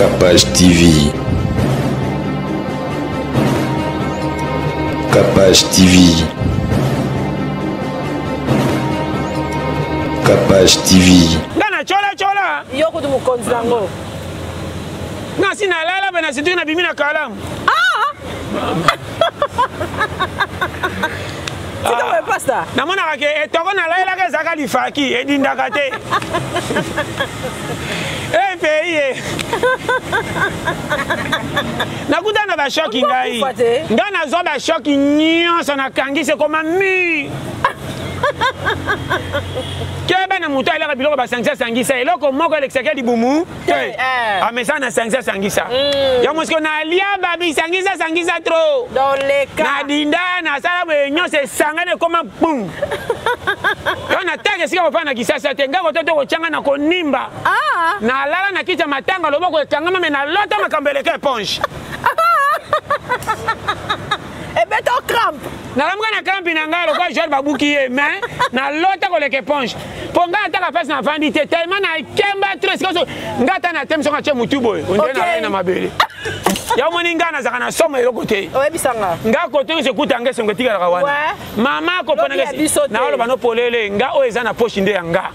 Capage TV. Capage TV. Capage TV. Ngana chola. Yoko du mukonzango. Nasi na lala bena situ na bimina kalamu. Sika we pasta. Namona kake etoko na lala ke zaka lifaki edindaka te. Pays. Nakuta na ba shoki ngai. Ngana zo ba shoki nyonso na kangi se koma mi. Keba na muto ala biloko ba sangisa sangisa eloko moko elekisaka libumu. Amesa na sangisa sangisa. Ya mosko na lia ba bi sangisa sangisa trop. Dans les cas. Na dinda na sala bo nyonso sangane koma pum. Ona tage sika ko fana kisasa te ngako toto ko changa na konimba. Na lala na kicha matanga loboko ekangama me na lota makambeleke ponche. Et beto crampe. Na lamuka na crampe na ngalo kwa jor babuki ye mais na lota ko leke ponche. Ponga ataka pesa na vandi te tellement na kemba tres koso ngata na temso ka che mutubo. Onde na na mabele. Ya moni ngana zaka na somo eloko te. Oyebisanga. Ngako te se kutange songo tika ka wana. Mama ko pona na olo bano polele nga o eza na poche nde yanga.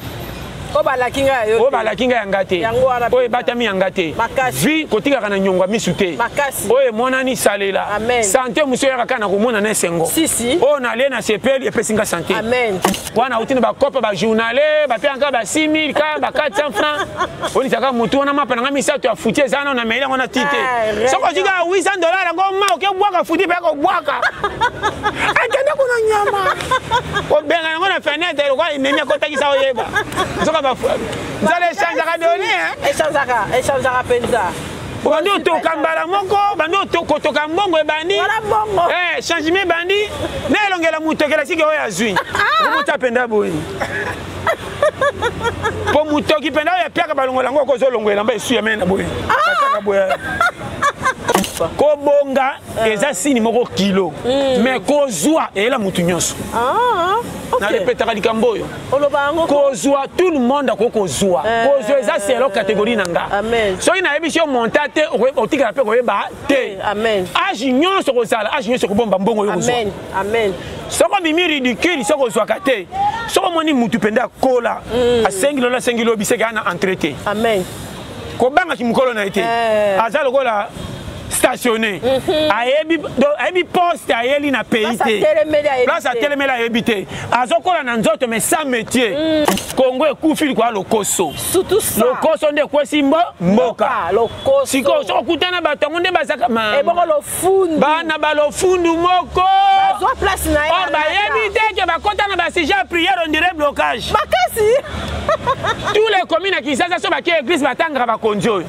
Obalakinga yo. Obalakinga yanga te. Oye batami yanga te. Vi kotika kana nyongwa misute. Oye monani salela. Santé muso yaka kana komona na sengo. Si. O na le na sepeli epesinga santé. Amen. Wana utina ba kopa ba journalé, ba pe encore ba 6000 ka ba 400 francs. Oni saka mutu na mapa na misato ya futie sana na meila ngona tite. Soko tika $800 ngoma oke bwaka futi pe ko bwaka. Atenda kuna nyama. Ko benga ngona fenêtre kwa inemi akotaki sa oyeba. Vous allez changer à donner, Échangeaka penza. Bando to kambala moko, bando to kotoka mbongo bandi. Wala mbongo. Changement bandi. Na elongela mutokela sike oya zwi. Muta penda boyi. Po mutoki penda ya piaka balongola ngo ko zo longwela mba esu ya mena boyi. Kataka boya. Kobonga eza sini moko kilo. Mais kozwa ela mutu nyonso. Na répétera likamboyo. Kozwa tout le monde ko kozwa. Kozwa eza c'est la catégorie nanga. Amen. So ina ebishi montate otika pe ko yeba te. Amen. Agi nyonso ko sala, agi nyonso ko bomba mbongo yo kozwa. Amen. Soko mimi ridicule soko zwa kate. Soko moni mutu penda kola. A 5 dollars 5 kilo biseka na entreté. Amen. Ko banga kimukolo na été. Azalo kola stationné. Ayebi poste ayeli na pays te. Place à telemela ayebité. Azokola na nzoto mais sans métier. Congo ekufi kwa lokoso. Surtout ça. Lokoso nde kwesi mboka. Lokoso. Siko so kutana batango nde bazaka ma. E bongo lo fundu. Bana balo fundu moko. Bazo place na ya. Ba yebité ke bakota na ba sujet prière on dirait blocage. Makasi. Tous les communes qui ça so ba ki église batanga ba konjo.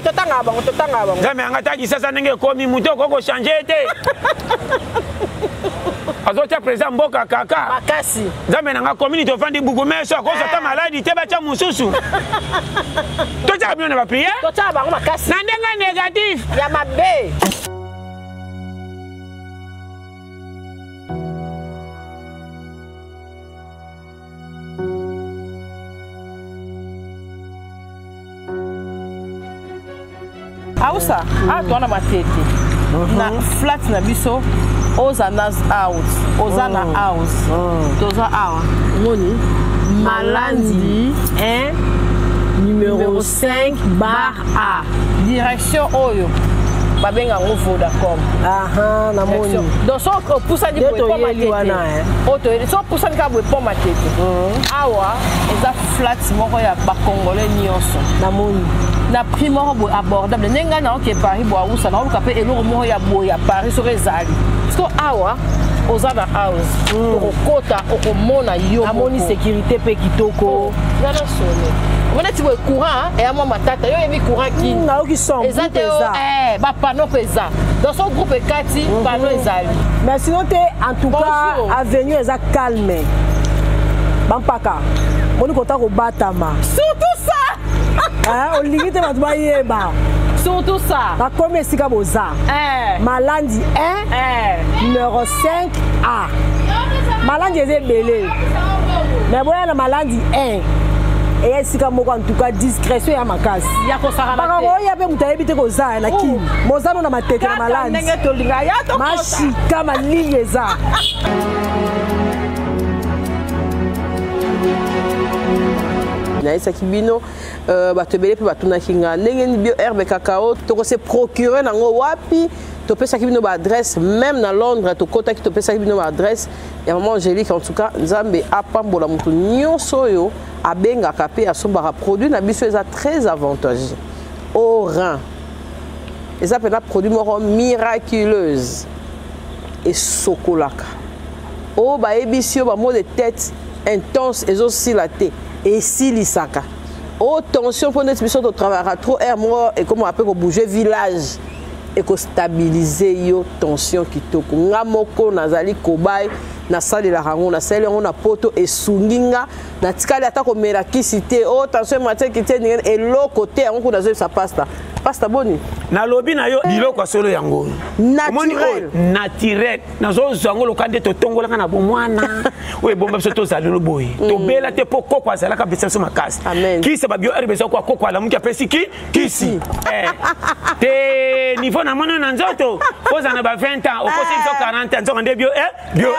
Totanga bango. Jamais angata ki ça ndenge komi muto koko changer te. Azotia président mboka kaka. Makasi. Jamais nanga community ofandi bugume so ko sota maladi te bacha mususu. Tocha bien na ba prière. Tocha bango makasi. Na ndenga négatif. Ya mabe. Ausa, atona matete. Na flat na biso, oza nas out, oza na house. Toza awa. Moni. Malandi 1 numéro 5 bar A. Direction Oyo. Babenga ngo Vodacom. Na moni. Donc so poussa di po matete. Oto, so poussa di ka po matete. Awa, eza flat moko ya ba congolais nyonso. Na moni. Na prix moko abordable nenga na oke Paris bo awusa na oluka pe eloko moko ya boya Paris so ezali so awa oza na house okota okomona yo amoni sécurité pe kitoko yana sone mona ti bo courant et ama matata yo yebi courant ki na oki son ezate ba panneau pesa dans son groupe ekati panneau ezali mais sinon te en tout cas avenue eza calme bampaka moni kota ko batama surtout ça. Olingi te batu bayeba. Surtout ça. La combien sika boza? Malandi 1 numéro 5A. Malandi est belé. Mais voilà la Malandi 1 et esika moko en tout cas discrétion ya makasi ya kosakana te baka oya pe mutu ayebi te kozala na kimi mozano na mateke na malandi ndenge tolinga ya to mashika malingi eza naisaki bino bato ebele mpe batunaki nga ndenge nini bio herbe cacao tokose procure nango wapi topesaki bino baadresse même na Londres tokotaki topesaki bino baadresse ya maman Angélique en tout cas nzambe apambola moto nyonso oyo abengaka mpe asombaka produit na biso eza très avantageux au rein eza mpena produit moko miraculeuse esokolaka oyo bayebisi yo bamo de tête intense ezosila te esilisaka o tension mpo neti biso totravaillaka trop air moko ekoma ape kobouge village ekostabilize yo tension kitoko nga moko nazali kobai nasalelaka yango nasaleli yango na poto esungi nga natikali ata komela kisi te o tension mateki te ndenge eloko te yango kuna nazoyebisa pasta boni nalobi na yo biloko asolo yango naturel nazozwa yango loka nde totongolaka na bomwana oyo ebomba biso tozali no boye tobela te mpo koko azalaka pesa biso makasi kisi babio herbe eza kwa koko alamuki apesi kisi te niveau na moni na nzoto ozala na ba 20 ans okosi biso 40 ans nzoka nde bio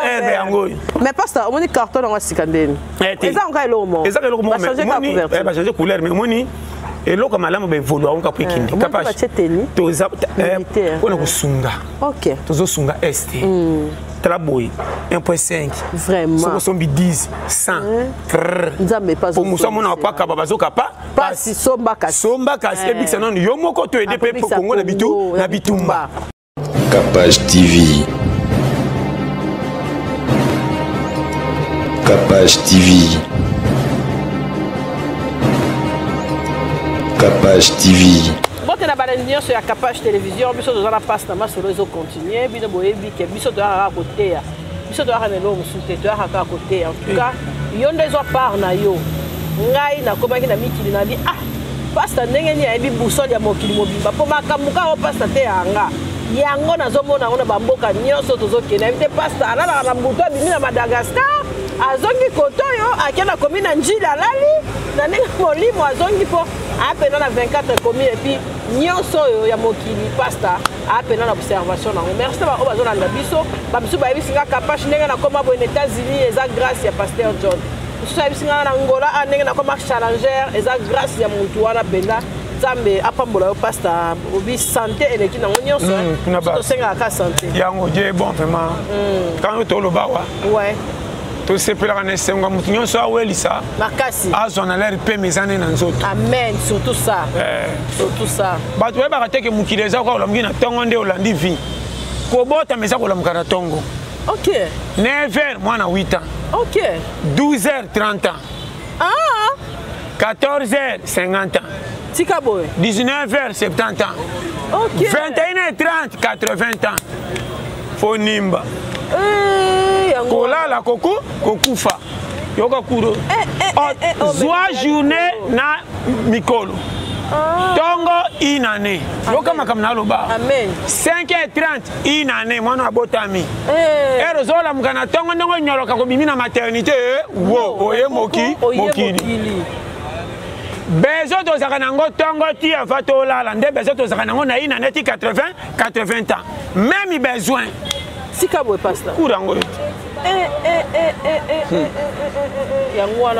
herbe yango oyo mais pasta omoni carton yango asika ndeni eza nka eloko moko eza eloko moko bachange couleur mais omoni eloko malamu bevolua onka po ekindi kapage toza mpona kosunga tozosunga este tala boye 1.5 vraiment soko sombi 10 100 nzambe pas pour musa mona paka babazoka pasi somba kasi ebikisa nanu yo moko to ede pe pour Congo na bitumba Capage TV. Capage TV. Capage TV. Bote na balenyo sur la Capage télévision biso to na passe na masolo ezo continuer bino boyebi ke biso to ara côté ya biso to ara nelo musute to ara ka côté en tout cas yo ndezo part na yo ngai na komaki na mikili na bi pasta ndenge ni ayebi busoli ya mokili mobimba po makamuka o pasta te yanga yango nazomona ona bamboka nyonso tozokena te pasta alala na mbuto bimi na Madagascar azongi kotoyo akena komi na njila lali na ndenge molimo azongi po apena na 24 komi epi nyonso oyo ya mokili pasta apena na observation nango merci ba bazolanda biso bamisu bayebisinga Capage ndenge na koma bo na États-Unis eza grâce ya Pasteur John biso yebisinga na Angola ndenge na koma challenger eza grâce ya muntu wana benda Zambe apambola yo pasta obi santé eleki nango nyonso tosenga ka santé yango je bon vraiment quand to lo bawa ouais to sepelaka na esengo mutu nyonso awelisa makasi azwa na l'air pe mezane na nzoto amen surtout ça surtout ça bato oyebaka te ke mokili eza kwa olamuki na ntongo nde olandi vie kobota meza kolamuka na ntongo ok 9h mwana 8 ans ok 12h 30 ans 14h 50 ans tika boy 19h 70 ans ok 21h30 80 ans fo nimba kolala kokufa yoka kuro zwa journée na mikolo tongo inane yoka makam na loba 5h30 inane mwana abotami ero zola mukana tongo ndongo nyoloka ko bimi na maternité wo oye mokili bezo tozaka nango tongo ti afa tolala nde bezo tozaka nango na inane ti 80 ans même besoin sika boy pasta kurango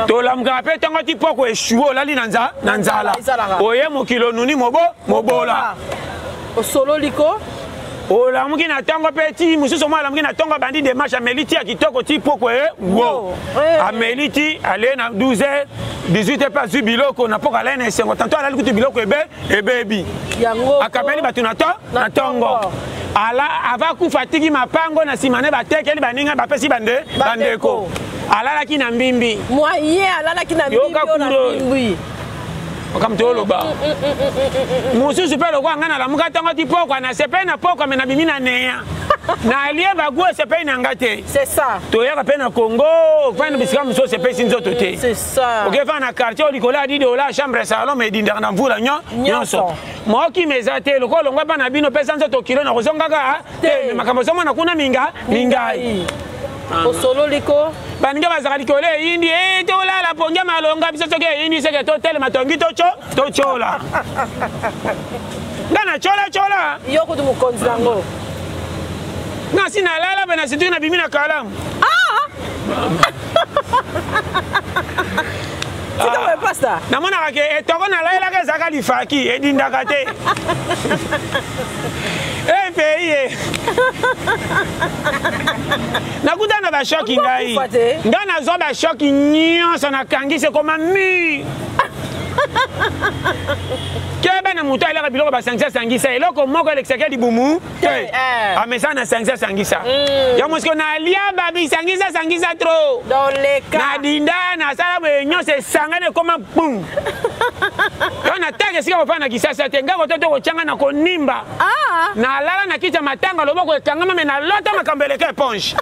tolamukaka mpe ntango ti poko eshuwe olali na nzala oye mokili onuni mobola osololiko olamuki na ntango mpe ti mosusu omo alamuki na ntango abandi demarche ameli ti ya kitoko ti poko wo ameli ti ale na 12h 18h mpe azwi biloko na poko alai na esengo tanto alali kutu biloko ebebi akabeli bato na ntongo ala avakufa tiki mapango na nsima ne batekeli baninga bapesi bandeko alalaki na mbimbi moye alalaki na mbimbi okamutu oloba mosusu mpe lokwa nga nalamuka ntango ti pokwa na sepei na pokwa me na bimi na neya na alie bagu esepei na nga te toyaka mpe na congo okufani na bisika mosusu osepesi nzoto te okefana na quartier olikolo ya didi ola chambre salon me edindaka na mvula nyonso mokima eza te lokola olongwa mpa na bino mpe sa nzoto kilo na kozongaka te makambo ezomona kuna mingai Au solo liko. Baninga bazaka likolo eyindi tolala pongia malonga biso soki eyindi seke totelema tongi tochola nga na chola yo kutu mokonzi nango nga si nalala mpe na situki na bimi na kalamu sikoyo pasta namonaka ke etoko nalayelaka ezaka lifaki edindaka te epeyi ye nakuta na bashoki ngai nga nazwa bashoki nyonso nakangisi ekoma mi keba na moto alaka biloko basangisa eloko moko elekisaki libumu te amesa na sangisa ya mosiko nalia babi sangisa tro nadinda nasala boye nyonso esangani ekoma pum yo nataka esika kofana na kisasa te nga kototo kotyanga na konimba nalala na kiti ya matanga loboko ekangama me nalota makambo eleka eponge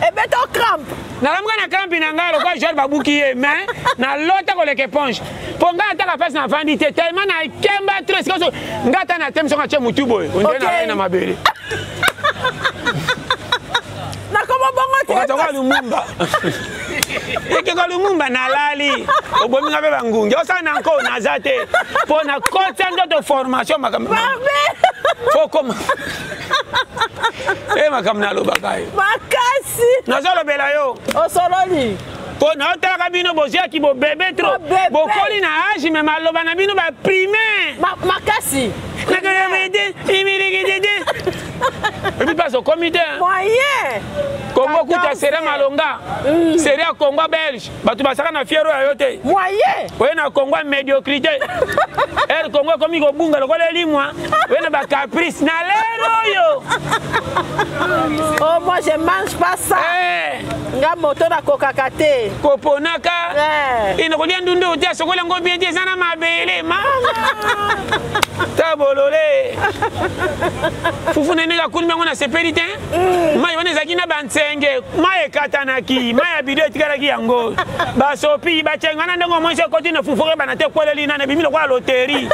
ebeto crampe nalamuka na kampi na ngai lokwa jor babuki ye me nalota koleka eponge mpo ngai ataka mpasi nafandi te telema na kemba tro esika so ngai ata na teme soko atye motu boye ondele nalai na mabele nakoma bongo te okatoka lumumba ekeka lumumba nalali obominga mpe bangungi osala na nko naza te mpo nakotya ndoto formation makambo fokoma makambo nalobaka ye makasi nazolobela yo osololi mpo naotalaka bino bozwaki bobebe tro bokoli na age me maloba na bino baprime makasi epi mpasi okomi te moyen kongo kuta sere malonga sere ya kongo belge bato basaka na fiero ya yo te moyen oye na kongo ya médiocrité ere kongo ekomi kobunga lokola elimwa oye na bacaprice na lero oyo oh moi je mange pas ça nga moto nakokaka te koponaka inokolia ndundu otia sokola ngo bien te eza na mabele mama tabolole fufu nene kakuni bango na sepeli te mai wana ezalaki na bansenge mai ekatanaki mai ya bido etikalaki yango basopi bacenga wana ndenge omonsi ekoti na fufu okebana te ekweleli nana bimi lokola loteri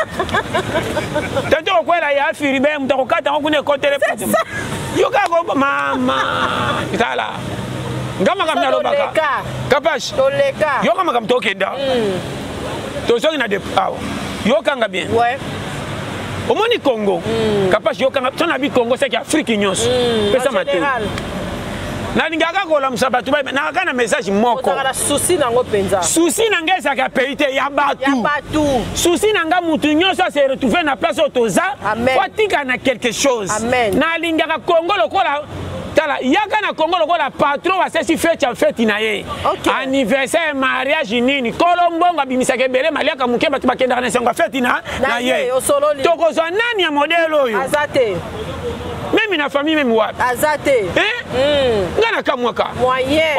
tante kokwela ya afiribe moto akokata yango kuna ekotele yokako mama tala nga makambo nalobaka kapashi yoka makambo tokenda tosoki na awa yokanga bien omoni Congo kapashi yokanga so na bi Congo seki Afrique nyonso pesa mate nalingaka kolamusa bato nakaka na message moko susi na ngai ezalaka pays te ya batu susi na ngai mutu nyonso ase retrouve na place oyo toza po atika na quelque chose nalingaka Congo lokola tala yaka na Congo lokola patron asesi feti na ye anniversaire mariage nini kolo mbongo abimisaka ebele maliaka moke bato bakendaka na esengo feti na ye tokozwa nani ya modele oyo meme na famille meme wapi aza te nga na kamwaka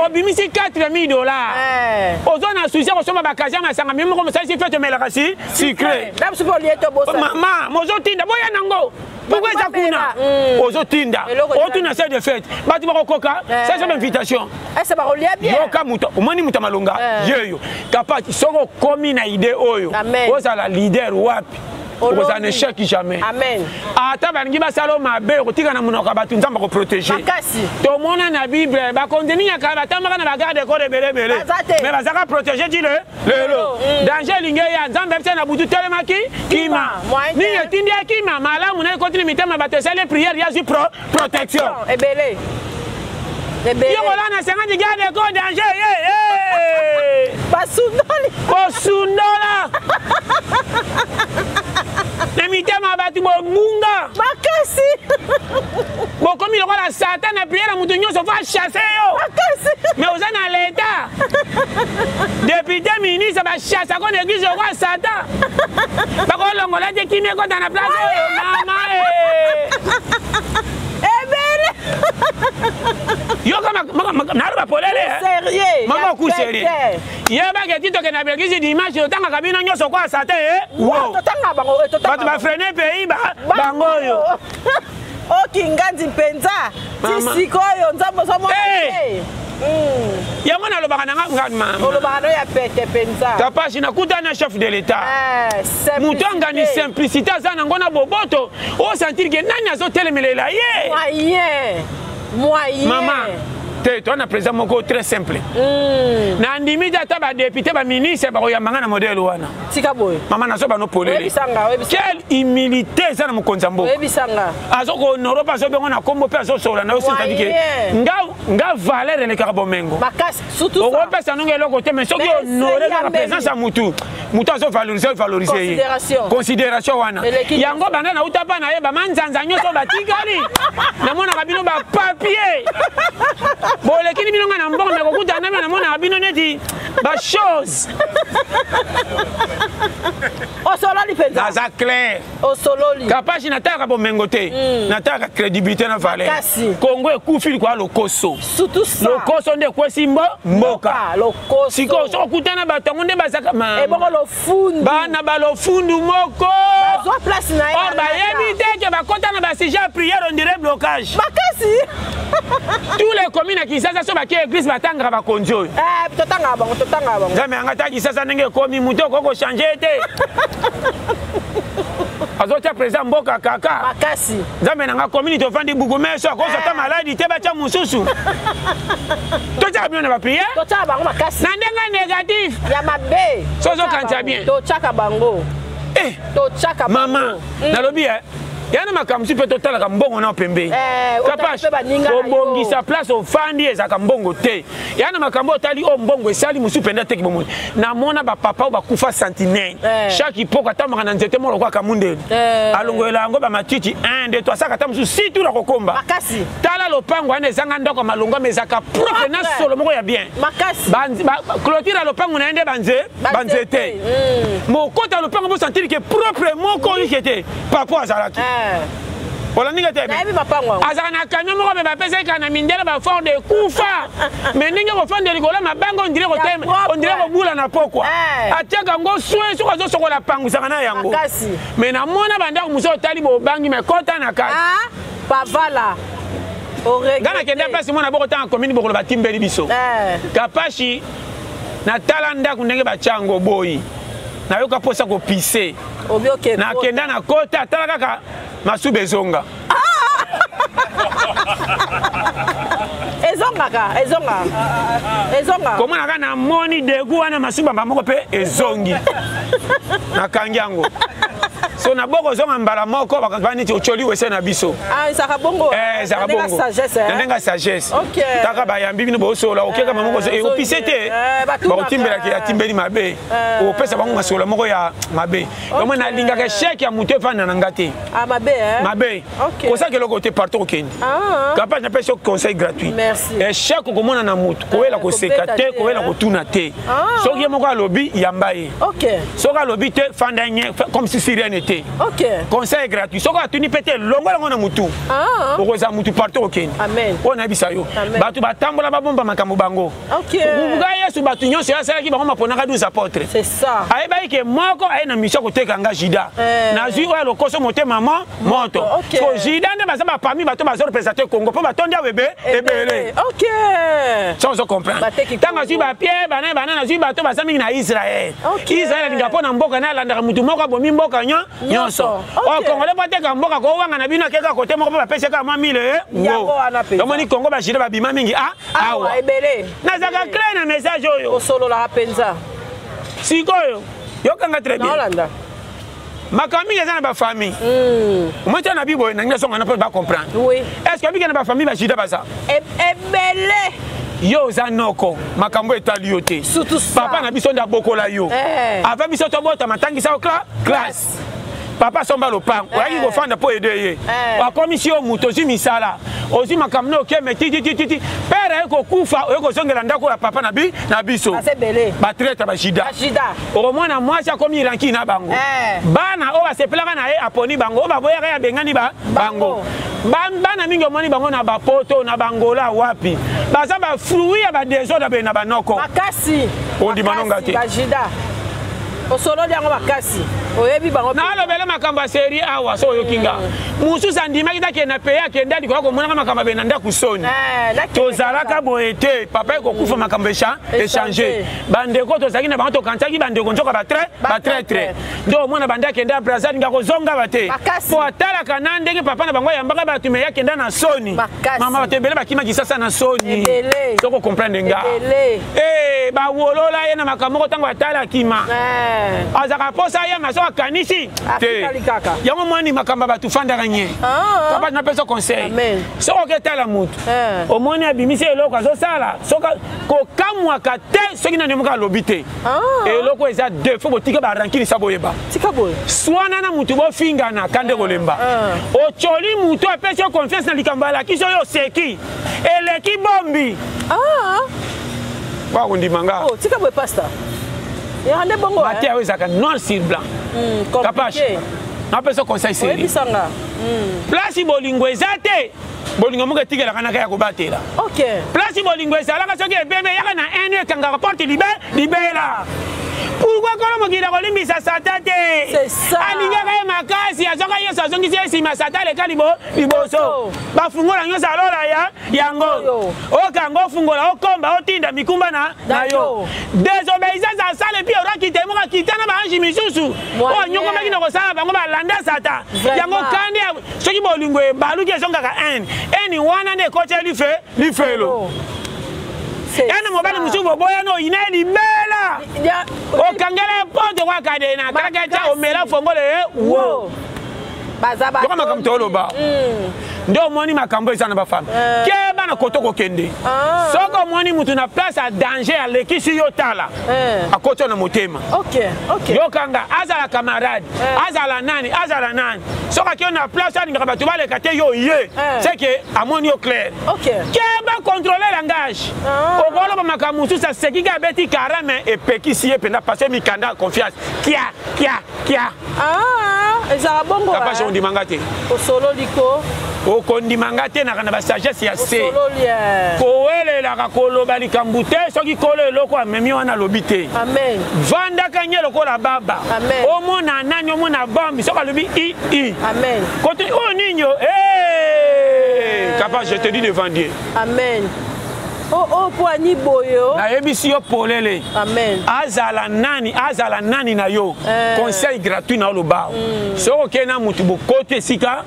obimisi $4000 ozwa na susi kosomba bakazi ya masanga meme moko mosalisi fete omelaka sucre mama mozotinda boya nango pourquoi eza kuna ozotinda otuna se de fete bato bakokoka sasa bainvitation yoka moto omoni moto malonga yeyo kapati soko okomi na ide oyo ozala leader wapi okozala na échec jamais ata balingi basala mabe okotika na monoko ya bato nzambe akoprotege tomona na bible bakonzi nyaka batambaka na bagarde ekole ebelebele me bazalaka protege ti lelo danger elingi eya nzambe yebisa na butu telemaki kima nini etindi ya kima malamu na ekoti na mitema bato esali priere yazwi protection yokola na 50 garde ekole danger bosundola na mitema bato bobunga makasi bokomi lokola satan na priere moto nyonso fo achasse yo mais oza na leta député ministre bachasse ako na église yokola satan bakolongola te kimi ekota na place oyo mama ebele yoka naloba polele mama oku serie yebaka ti tokenda baeglise dimanche otangaka bino nyonso okola satan bato bafrene pays bango oyo okingandi mpenza tisikoyo nzambe ozomona yango nalobaka olobaka no ya pete mpenza tapasi nakuta na chef de l'état moto angani simplicité aza nango na boboto osentiri ke nani azotelemelela ye moyen maman te to na président moko très simple na ndimi ta ba député ba ministre ba koyambanga na modèle wana tika boy maman na so ba no polele quelle humilité ça na mokonza mboka ebisanga azoko honoro pa so bengo na kombo pe azo sola na aussi c'est dire nga valeur le carabomengo makasi surtout ça on peut ça nonga eloko te mais soki honorer la présence à mutu azo valoriser considération wana yango banda na utapa na ye ba manzanza nyoso batikali na mona kabino ba papier bolé qui bino na mbongo me kokuta na na mona bino neti ba chose o solo li penza ça clair o solo li kapasi nataka bomengote nataka crédibilité na valeur Congo ekufi kwa lokoso surtout ça lokoso nde kwesi mboka lokoso siko so kutana batongo nde bazaka ma e bongo lo fundu bana balo fundu moko bazwa place na ye ba yebite ke bakota na ba sujet prière on dirait blocage makasi tous les communes qui sasa so ba ke église batanga ba konjo totanga bango jamais angata ki sasa ndenge komi muto koko changer te azotia président mboka kaka makasi jamais nanga commune to fandi bugume so ko sota maladie te ba cha mususu to cha bien na ba prière to cha bango makasi na ndenga négatif ya mabe so kanta bien to chaka bango to chaka maman nalobi yana makamsi pe total ka mbongo na pembe kapashe obongisa place ofandi ezaka mbongo te yana makambo otali o mbongo esali musu penda teki bomo na mona ba papa ba kufa sentinelle chaque ipoko tamaka na nzete molo kwa kamunde alongoela yango ba matiti 1 2 3 saka tamusu situ la kokomba makasi tala lopango ane ezanga ndoko malonga mezaka propre na solo moko ya bien makasi clôture lopango na ende banzete mokota lopango bo sentir que propre moko ikete papa azalaki Voilà, ni gâté. Azana camion moko be bapesa kana mindela ba fond de kufa. Mais ninga ko fond de rigola mabango on dirait ko bula na pokwa. Atiaka ngo soe so ko so ko la pangu sakana yango. Mais na mona banda ko muso tali bo bangi me kota na ka. Pas vala. Gana kende place mona boko tan commune boko ba timbeli biso. Kapashi na talanda kundenge ba chango boy. Na yoka posa ko pisse. Na kenda na kota talaka ka masube zonga. Ezonga. Comment on a na moni degu wana masuba moko pe ezongi. Na kangiango. So na boko zonga mbala moko bakavani ti ocholi wese na biso. Ezaka bongo. Ezaka bongo. Ndenga sagesse. OK. Taka ba yambi bino bosola okeka mamoko e opisete. Ba timbela ki atimbeli mabe. O pesa bango masola moko ya mabe. Comme na linga ka chèque ya muté fa na ngate. Ah mabe Mabe. OK. Pour ça que le côté partout au Kenya. Capable na pesa conseil gratuit. Merci. Et chèque ko mona na mutu. Ko wela ko sekate, ko wela ko tuna te. So ki moko alobi yambaye. OK. So ka alobi te fandanye comme si rien n'était. OK. Conseil gratuit. So ka tuni pété longo longo na mutu. Okoza mutu partout au Kenya. Amen. On a bisayo. Batu batambola babomba makambo bango. OK. Kubuga Yesu batu nyonso ya sala ki bango maponaka 12 apôtres. C'est ça. Aye ba ke moko aye na mission ko teka nga jida. Na zui wa lokoso mote maman moto. So jida nde bazaba parmi bato bazo représenter Congo po batondia webe ebele. OK. Sans comprendre. Tanga zui ba pied banana zui bato bazami na Israël. Israël linga pona mboka na landa mutu moko bomi mboka nyonso. O Congolais bateka mboka ko wanga na bino keka kote moko ba pesa ka 1000 ngo. Domoni Congo ba jida ba bima mingi awa ebele. Na zaka clair na message oyo. O solo la penza. Sikoyo yokanga très bien. Nolanda. Makambi ya na ba famille. Moi tu na bibo na ngia songa na pas comprendre. Oui. Est-ce que bika na ba famille ba jida baza? Ebele. Yo za noko makambo etali yote. Surtout ça. Papa na biso nda bokola yo. Ava biso to bota matangi sa classe. Papa somba lopango. Oyangi ko fanda po aider ye. Wa commission muto zi misala. Ozi makamno ke metiti. Père ko kufa ko zongela ndako ya papa na biso. Ba traite ba jida. Au moins na moi ça comme iranki na bango. Bana o ba sepelaka na ye aponi bango o ba boya ya bengani bango. Bana mingi omoni bango na ba poto na bangola wapi. Baza ba fruit ya ba désordre na banoko. Makasi. On dit manonga te. Ba jida. Osolo yango makasi. Oyebi bango. Na lobele makambo ya série awa so yokinga. Mususu andimaki take na peya kenda diko ko mona makambo benanda kusoni. Tozalaka boete papa ko kufa makambo échanger. Bandeko tozaki na bango to kantaki bandeko nzoka ba très. Ndo mona banda kenda Brazza ngako zonga bate. Po atala kana ndenge papa na bango yambaka batu me ya kenda na soni. Mama batebele bakima kisasa na soni. Soko comprendre nga. Eh ba wolola ye na makambo ko tango atala kima. Azaka posa ye maso kanisi. Yango mwani makamba batu fanda ganye. Papa na pesa conseil. Soko ketala mutu. Omoni abimisi eloko azo sala. Soka ko kamwa kate soki na nemuka lobite. Eloko eza défaut botika ba rankini saboyeba. Tika boy. Swana na mutu bo finga na kande kolemba. Ocholi mutu apesi confiance na likambala kiso yo seki. Eleki bombi. Wa kundimanga. Oh, tika boy pasta. Ya hande bongo. Batia wezaka noir sur blanc. Compliqué. Na pesa conseil sérieux. Place bolingo ezate. Bolingo muke tigela kana kaya kubatela. OK. Place bolingo ezalaka soki ebebe yaka na ene kanga porte libela. Pourquoi quand on dit la colline ça satate? C'est ça. Alinga kaya makasi azoka yeso azongisi esima satale kalibo liboso. Ba fungola nyosa lola ya yango. O kango fungola o komba o tinda mikumba na yo. Désobéissance à sale puis ora kitemo ka kitana ba anji misusu. O nyoko maki na ko sala bango ba landa sata. Yango kandi soki bolingo e baluki ezonga ka eni wana ne kocha li felo. Ene mobali musubo boya no ina libela. O kangela ponto kwa kadena kakacha omela fongole wo. Bazaba. Kama kamtolo ba. Ndo moni makambo ezana ba femme. Ke bana kotoko kende. Soko moni mutu na place à danger à lekisi yotala. Akoto na motema. OK. Yo kanga azala camarade, azala nani. Soka ki na place à ngaba tubale kate yo ye. C'est que amoni au clair. OK. Ke ba contrôler langage. O bolo ba makamusu sa sekika beti karame e pekisi e pena passer mi kanda confiance. Kia. Ezala bongo. Papa je ndimanga te. Osolo liko. O kondimanga te na kana ba sagesse ya se. Osolo lia. Koele la kakoloba likambute soki kolo eloko amemi wana lobite. Amen. Vanda kanye lokola baba. Amen. Omona nani omona bombi soka lobi i. Amen. Kote o ninyo capable je te dis devant Dieu. Amen. Oh poani boyo. Na yebisi yo polele. Amen. Azala nani na yo. Conseil gratuit na loba. Soko kena mutu bo kote sika.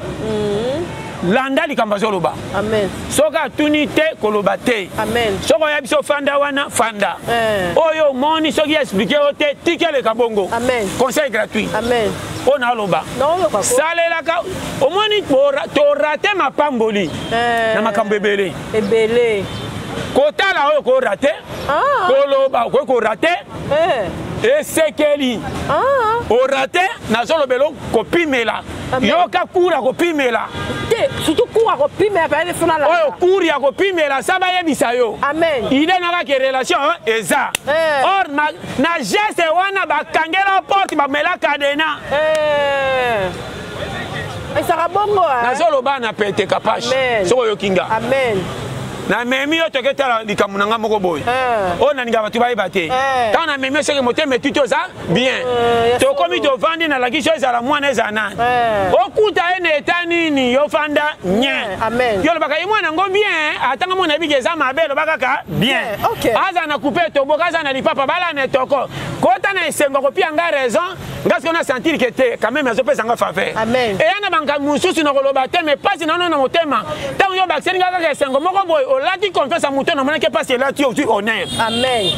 Landa likambazo loba. Amen. Soka tunite koloba te. Amen. Soko ya biso fanda wana fanda. Oyo moni soki expliquer ote tikele kabongo. Amen. Conseil gratuit. Amen. On a loba. Non yo kwa. Salela ka omoni to rate mapamboli. Na makambo ebele. Kotala oyo ko rate. Koloba ko rate. Esekeli. O rate na solo belo kopimela. Yoka kura kopimela. Surtout kura kopimela pa ele fona la. Oyo kuri ya kopimela saba yebisa yo. Amen. Il est na ka relation eza. Or na geste wana bakangela porte ba mela kadena. Ezala bongo. Na solo bana pete kapashi. Soko yokinga. Amen. Na memi yo toketala likamunanga moko boy. O na ninga batu bayebate. Tant na memi seke motema tuto za bien. To komi to vandi na la kisho za la mwana za nani. Okuta ene etani ni yo fanda nye. Amen. Yo baka imwana ngo bien, atanga mona bige za mabelo baka ka bien. Aza na couper to boka za na lipapa bala na toko. Kota na esengo ko pia nga raison. Parce qu'on a senti que t'es quand même je peux s'en faire. Amen. Et yana banka mususu na koloba te mais pas na motema. Tant yo bakse nga ka esengo moko boy. Là, tu confesses à Mouton, on ne pas si là, tu es honnête. Amen.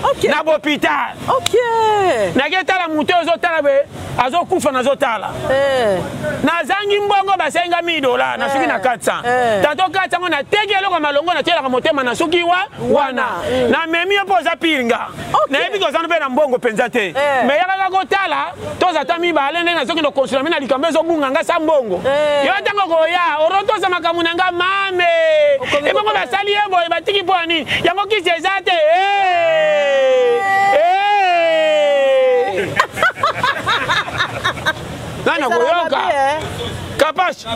OK. Na hôpital. OK. Na geta la Mouton, azo kufa na zotala. Na zangi mbongo basenga $1000, na suki na 400. Tato 400 na tege loko malongo na tela motema na suki wana. Na memi opoza pinga. Na ebi ko zanu pe na mbongo penza te. Me yaka ko tala, toza tami ba alende na soki no consulat na likambezo bunga nga sa mbongo. Yo tango ko ya, oroto za makamuna nga mame. E bongo basali ebo e batiki poani. Yango kisi ezate. Nana goyoka. Capache.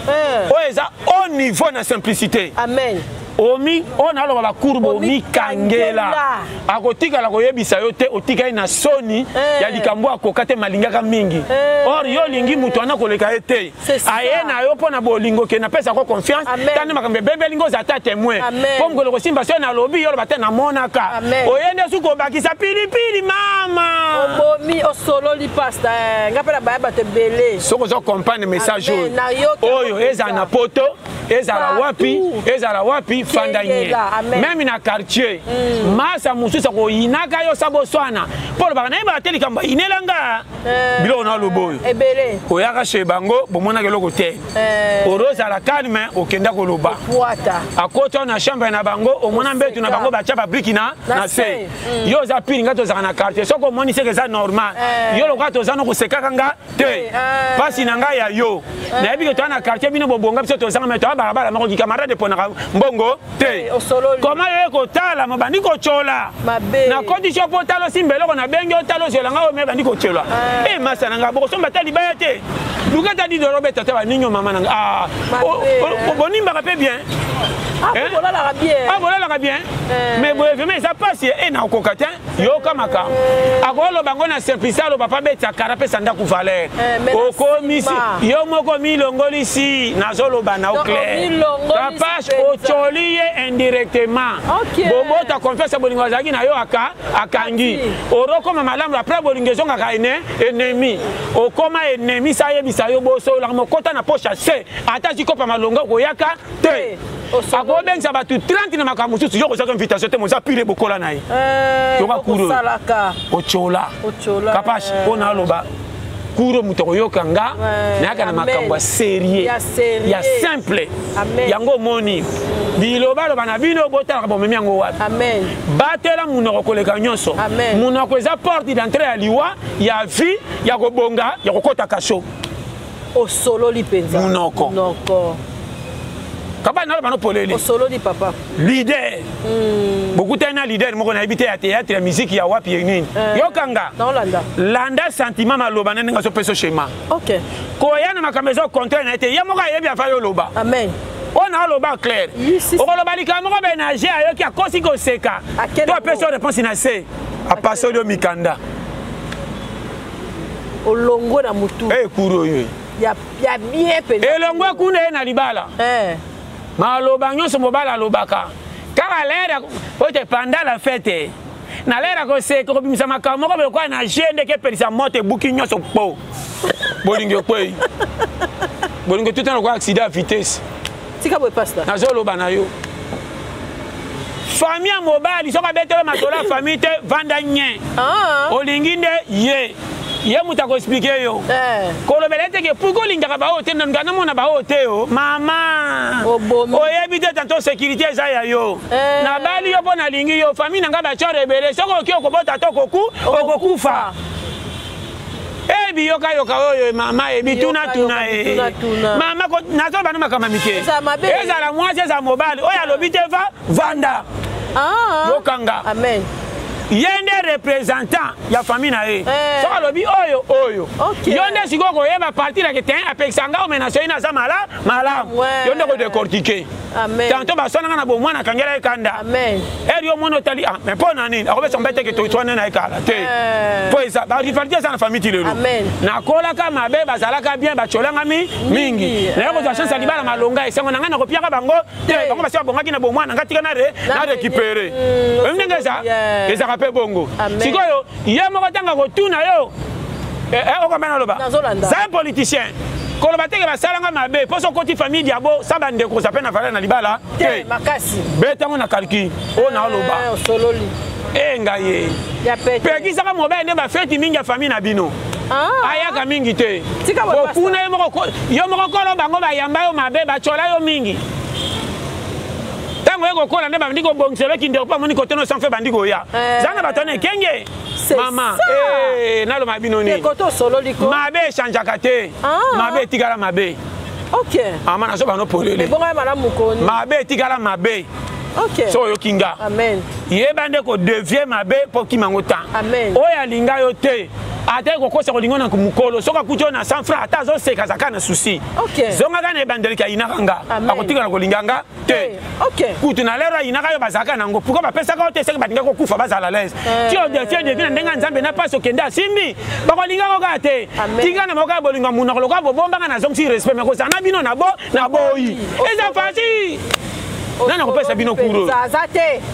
Oeza au niveau de simplicité. Amen. omi ona lo ba kurbo omi kangela akotika ko yebisa yo te otika na soni ya likambo akokate malingaka mingi or yo lingi mutu ana koleka ete ayena yo pona bolingo ke na pesa ko confiance tani makambe bebelingo za ta témoin comme ko lo simba so na lobi yo ba te na monaka oyende suko bakisa pilipili mama obomi osolo li pasta ngapela ba te belé soko zo comprendre message oyo eza na poto ezala wapi fandanye même na quartier masa mususa ko inaka yo saboswana polo ba na ba telikamba inelanga bilo na loboyo ebele oyaka chez bango bomona ke loko te oroza la calme okenda ko loba akota na chambre na bango omona mbetu na bango ba chapa briki na se yo za pili ngato za na quartier soko moni c'est que ça normal yo lokato za no ko sekaka te pasi na nga ya yo na yebi ke to na quartier bino bobonga biso to zanga meto barabara mako camarade pona mbongo te comment yo ko tala mabandi ko chola na condition po talo simbelo ko na bengi o talo zelanga o me bandi ko chola e masa nga boko somba tali bayate lukata di dorobe tata ba ninyo mama nga bonimba ka pe bien voilà la bien mais mais ça passe et na kokata yo kamaka akolo bango na simplisa lo papa beta karape sanda ku valeur okomisi yo moko milongoli si nazolo bana au clair kapage ocholiye indirectement bobo ta confiance bolingo zaki na yo akangi oroko malamu après bolingo zonga ka ennemi okoma ennemi sa yebisa yo boso la mokota na poche se ata jikopa malonga koyaka te ako benza batu 30 na makambo susu yo kozaka invitation te moza pile bokola na ye yo ba kuro ochola kapage ona loba kuro mutoko yokanga naka na makambo sérieux ya simple yango moni biloba lo bana bino botala bo memi yango wapi amen batela munoko koleka nyonso munoko eza porte d'entrée ya liwa ya vie ya kobonga ya kokota kasho osolo lipenza munoko kaba na bano poleli osolo di papa leader beaucoup tena leader moko na habité ya théâtre ya musique ya wapi nini yokanga landa sentiment maloba nenga so peso schéma OK koyana makamezo contraire na ete ya moko yebi afa yo loba amen on a loba clair okoloba likambo ko benager ayoki akosi ko seka to peso réponse na se a passer le mikanda olongo na mutu kuro yo ya bien pe elongo kuna na libala maloba nyonso mobala lobaka kaka lera ote pendant la fête na lera ko se ko bimisa makambo ko be kwa na jende ke perisa moto buki nyonso po bolingo kwei bolingo tout en ko accident à vitesse tika boy pasta na zolo bana yo famille mobile soka betelo matola famille te vanda nye olingi nde ye mutako expliquer yo kolobelete ke pourquoi lingaka ba hotel ngana mona ba hotel yo mama oyebi te tanto sécurité za ya yo na bali yo pona lingi yo famille nga ba chore bele soko ki okobota to okokufa ebi yoka oyo mama ebi tuna mama ko nazo bana makama mike eza la mwasi eza mobile oya lobite vanda yokanga amen yende représentant ya famille na ye so alobi oyo yonde sikoko yeba parti la ketin apexanga omenation ina za malamu yonde ko décortiquer tanto basona na bo mwana kangela ekanda yo mono tali mais pona nini akobe sombete ke to twana na ekala te po eza ba ripartie za na famille tilelo na kola ka mabe bazalaka bien bacholanga mingi na yoko za chance libala malonga esengo nanga na kopiaka bango te bango basi bongaki na bo mwana ngatika na récupérer ngengeza eza pe bongo sikoyo ye moko tanga kotuna yo okomena loba za politicien koloba teke basalanga mabe poso koti famille diabo sa bandeko sa pe na valeur na libala te makasi betango na calcul ona loba osololi ngaye peki saka mobile nde bafeti mingi ya famille na bino ayaka mingi te okuna yo moko kolo bango bayamba yo mabe bachola yo mingi tango eko kola nde bandi ko bongsebe kinde pa moni kote no sans fait bandi ko ya zanga batone kenge mama nalo mabino ni koto solo liko mabe chanjaka te mabe tigala mabe OK amana so bano polele bonga mala mukoni mabe tigala mabe OK so yo kinga amen ye bande ko devient mabe po kimango ta amen oya linga yo te ate kokosa kolingo na mukolo soka kujo na 100 francs ata zo seka zaka na souci zonga kana ebandeli ka inakanga akotika na kolinganga te kutu na lero inaka yo bazaka nango pourquoi ba pesa ka te seka batinga ko kufa bazala l'aise ti o defie de vina ndenga nzambe na paso kenda simbi bakolinga ko ka te tinga na moka bolinga muna ko loka bomba na zomsi respect me ko sana bino na boyi eza fasi nana ko pesa bino kuro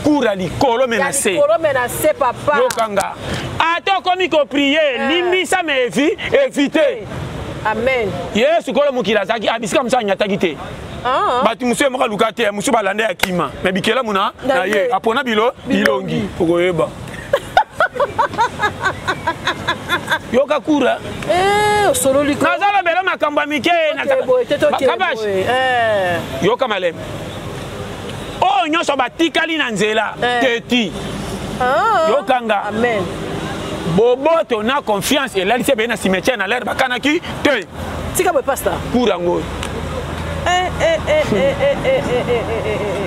kura likolo menacé papa yokanga ato komi ko prier limbisa me éviter amen yesu kolo mukila zaki abisika musa nyataki te batu musu moka luka te musu balande ya kima me bikela muna na ye apona bilongi okoyeba yoka kura solo liko nazala belo makambo ya mike kabashi yoka maleme oyo nyonso batikali na nzela teti yokanga boboto na confiance elalisi ebeye na cimetière na lere bakanaki te tika boye pasta kurango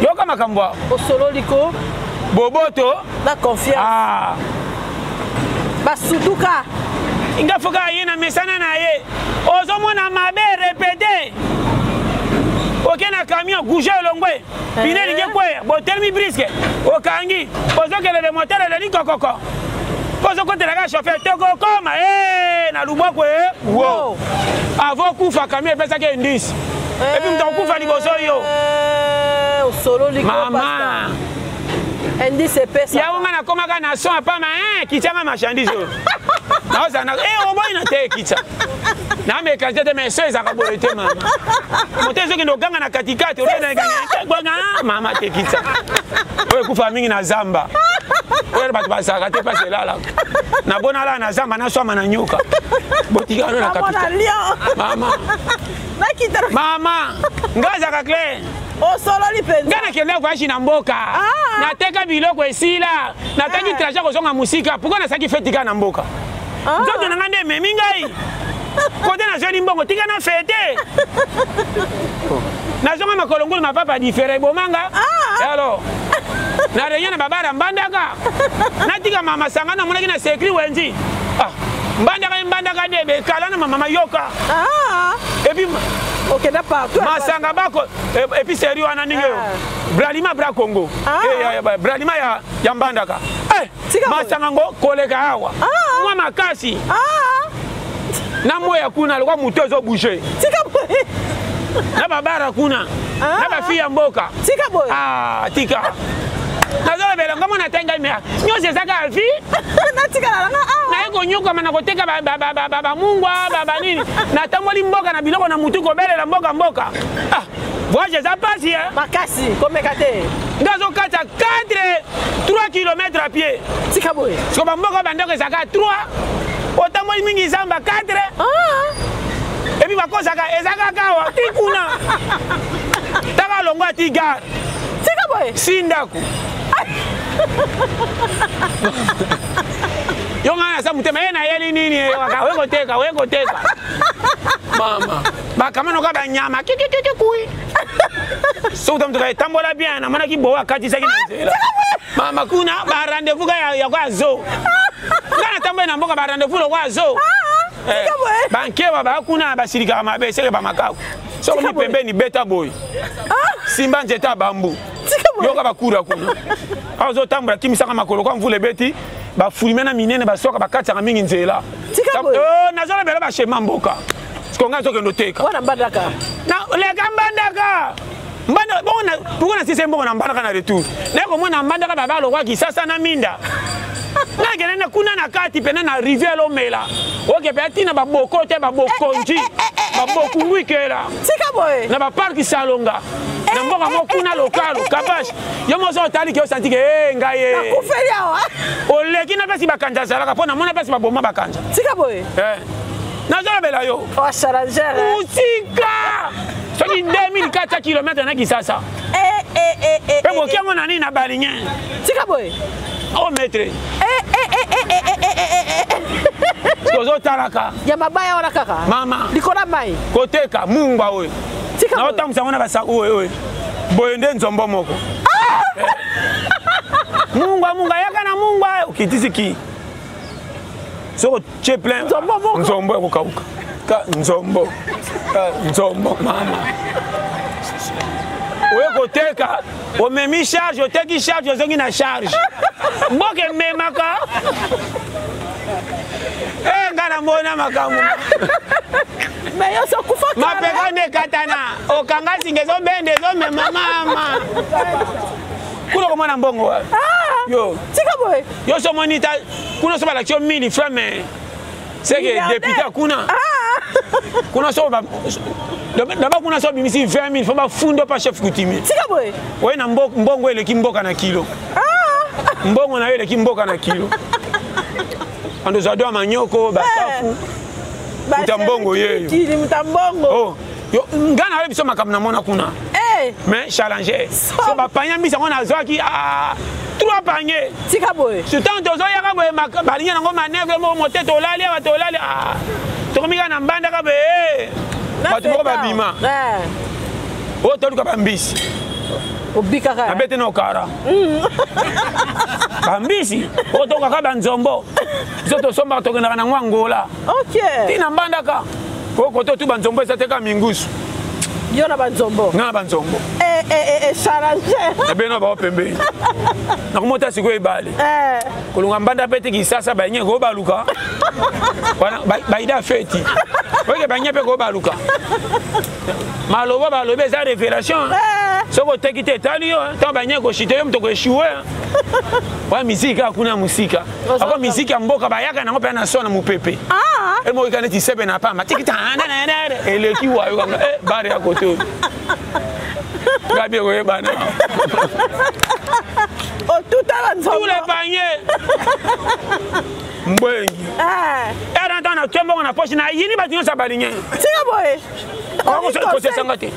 yoka makambo osolo liko boboto na confiance basutuka nga foka ye na mesana na ye ozomona mabe répété oke na camion gouge elongwe pine linge kweya botelemi briske okangi ozokelele motere eleli kokoko ozokotelaka chauffeur tokokoma na luboko wo avo kufa camion epesaki indisi epi mutu akufa liboso yo mama indice epesa yango nga nakomaka na son apama kitianga marchandise oyo naozana oboyi na te kitsa namekasi te mais so ezaka boye te mama moto ezokende oganga na katikati obenga mama te kitsa oyo ekufa mingi na zamba oyo bato basaka te pasi elalaka nabona ala na zamba naswama na nyoka botikano na kapital mama nga azaka clair osololi mpenza nga nakende voyage na mboka nateka biloko esila natangi trajet kozonga musika pourkoi nasaki feti kaka na mboka nzoto nanga nde ememi ngai kote nazweli mbongo tika na fete nazonga makolo ngulu mapapa difere ebomanga alors na réunion na babara mbandaka natika mama sanga namonaki na sekri wenzi mbandaka nde bekala na mama yoka epi okenda partout masanga bako epi seri wana ninge bralima bra Congo bralima ya mbandaka masanga ngo koleka awa mwa makasi na moya kuna lokwa mutu ezobouge na babara kuna na bafi ya mboka tika nazolobela ngomo natenga mea nyonso ezaka alfi naye konyokama na koteka bamungwa banini natamboli mboka na biloko na mutu kobelela mboka voyage eza pasi makasi komeka te nga azokata 3 km à pied tika boye siko bamboka bandeko ezaka 3 otamboli mingi zamba 4 epi bakosaka ezaka kawa ti kuna taka longwa ti gare tika boye si ndako yo nga na sa mutema ye na yeli nini wekoteka mama bakamanoka banyama kikikikikui sokuta mutuka etambola bien namonaki bowa akatisaki na nzela mama kuna barandevous ya kwa zo nga natambola na mboka barandevous lokwa zo bankewa bakuna basilikaka mabe eseke bamakako soko mi pembeni beta boy simba nzeta bambu yoka bakura kuna azotambola kimisaka makolo kwa mvula ebeti bafulime na minene basoka bakatisaka mingi nzela nazolobela bashema mboka sikonga azokende oteka leka mbandaka pourkoi nasise mbongo na mbandaka na retour naye komona mbandaka babalokwa kisasa na minda nakende kuna na kati pene na rivière omela oke mpe atina baboko te babokonji babokungwikela na baparki salonga na mboka mo kuna lokalo kabashi yo moso otaliki osanti ke ngai ye oleki na mpasi bakanja azalaka mpo namona mpasi baboma bakanja nazolobela yo usika soki 2400 km na kisasa mpe bokiango na nini na balingien o maître ozotalaka ya mabaya wana kaka mama likolo mai koteka mungwa oyo naotambusa ngo na basaku oyo boye nde nzombo moko mungwa yaka na mungwa okitisiki soko tie plein nzombo ekokauka nzombo nzombo mama oye koteka omemi charge oteki charge ozongi na charge mboka ememaka nga namona makambo mapeka nde katana okanga singa ezobende ezomema mama kuna komona mbongo yo somoni kuna so balakisi yo 1000 francs mais seke député kuna so d'abord kuna so bimisi 20 000 fo bafundo pa chef coutumier oye na mbongo eleki mboka na kilo mbongo na yo eleki mboka na kilo ando zado manyoko basafu mutambongo yeyo ngana ale biso makambo na mona kuna mais challenger so bapanya mbisa ngona azwaki 3 paniers tika boye surtout tozoyaka boye balinga nango manevre mo mote tolali tokomika na mbanda ka boye bato moko babima o toluka bambisi obikaka abete no kara bambisi o tokaka banzombo biso tosomba tokendaka nango Angola tina mbanda ka koto tu banzombo esateka mingusu yo na banzombo charage beno ba pembe na komota siko ebale kolunga mbanda pete kisasa banye ko baluka baida feti oye banye pe ko baluka maloba balobe za révélation soko tekite talio ta banye ko shite yo mtoko eshuwe wa muzika hakuna musika ako muziki ya mboka bayaka nango pe na sona mupepe emo ikane ti sebe na pamba tikita eleki wa yo kanga bare ya koto gabi ko bana tous les paniers mbwengi era ntana tembo na poche na yini batinyo sabalinye tika boye ko se sangate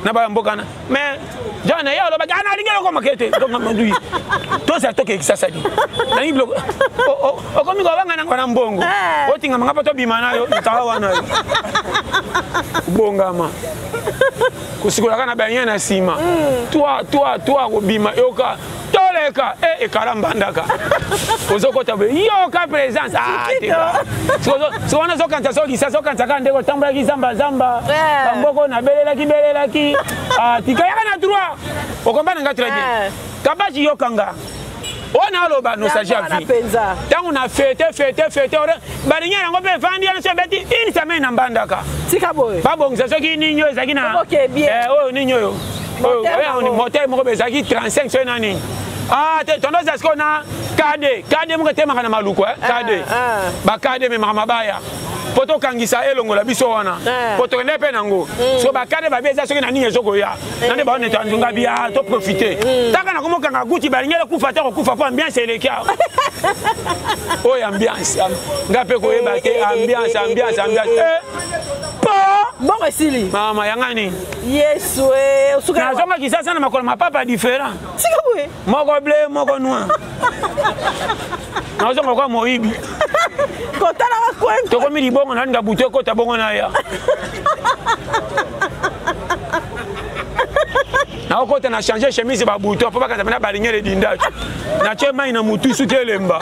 na ba mbokana mais jana ya lo ba ana lingelo ko makete donc mandui to sa toke kisasa di na ni blog o komi ko banga na mbongo o tinga manga to bimana yo tawa na yo bongama kusikula kana banya na sima toi ko bima yoka toleka ekarambandaka ozokota be yoka presence so wana zokanta so kisa zokanta kande ko tambula kizamba zamba bamboko na belela ki tikaya na droit okombana nga très bien kabaji yokanga ona aloba nostalgia vie tangu na fete balinga yango pe vandi ya so beti ini semaine na mbandaka tika boy babongisa soki ninyo ezaki na ninyo yo on motel moko bezaki 35 so nani tondoza siko na kade moko temaka na maluko kade ba kade me mabaya poto kangisa elongola biso wana poto nepe nango so ba kade ba beza soki na ninyo zoko ya nande ba on tanzunga bia to profiter taka na komoka nga guti balingela kufa ta ko kufa po ambiance elekia oy ambiance ngape ko yeba te ambiance bon esili mama yangani yesu usuka na zonga kisasa na makola mapapa différent sikabwe moko bleu moko noir na zonga kwa moibi kotala wakwenko toko mi libongo na nga buto ko tabongo na ya na okota na changer chemise ba buto po bakata na balingere dindacho na chema ina mutu sutelemba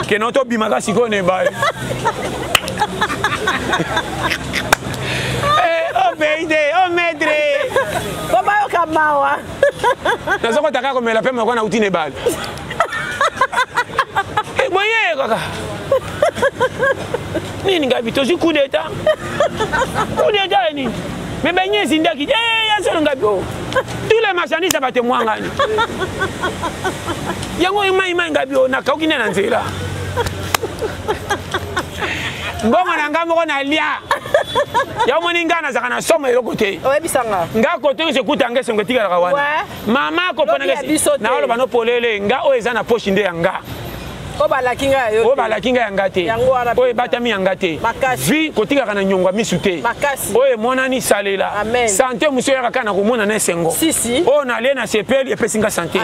ke noto bimaka sikone ba oh maître baba yo kamawa nazo kotaka komela pe makwana utine bali boye kaka nini ngabi tozi coup d'état ni mais benye zindaki ya solo ngabi tous les marchandises ba témoin ngani yango ima ngabi na kaukine na nzela mbongo na ngamo ko na lia ya moni ngana zaka na somo eloko te oyebisanga nga kote se kuta ngese ngotika la wana mama ko pona ngese na olo bano polele nga o eza na poche nde yanga o balakinga yo o balakinga yanga te o e batami yanga te vi kotika kana nyongwa misute o e monani salela santé muso ya kana ko mona na sengo o na le na sepeli e pesinga santé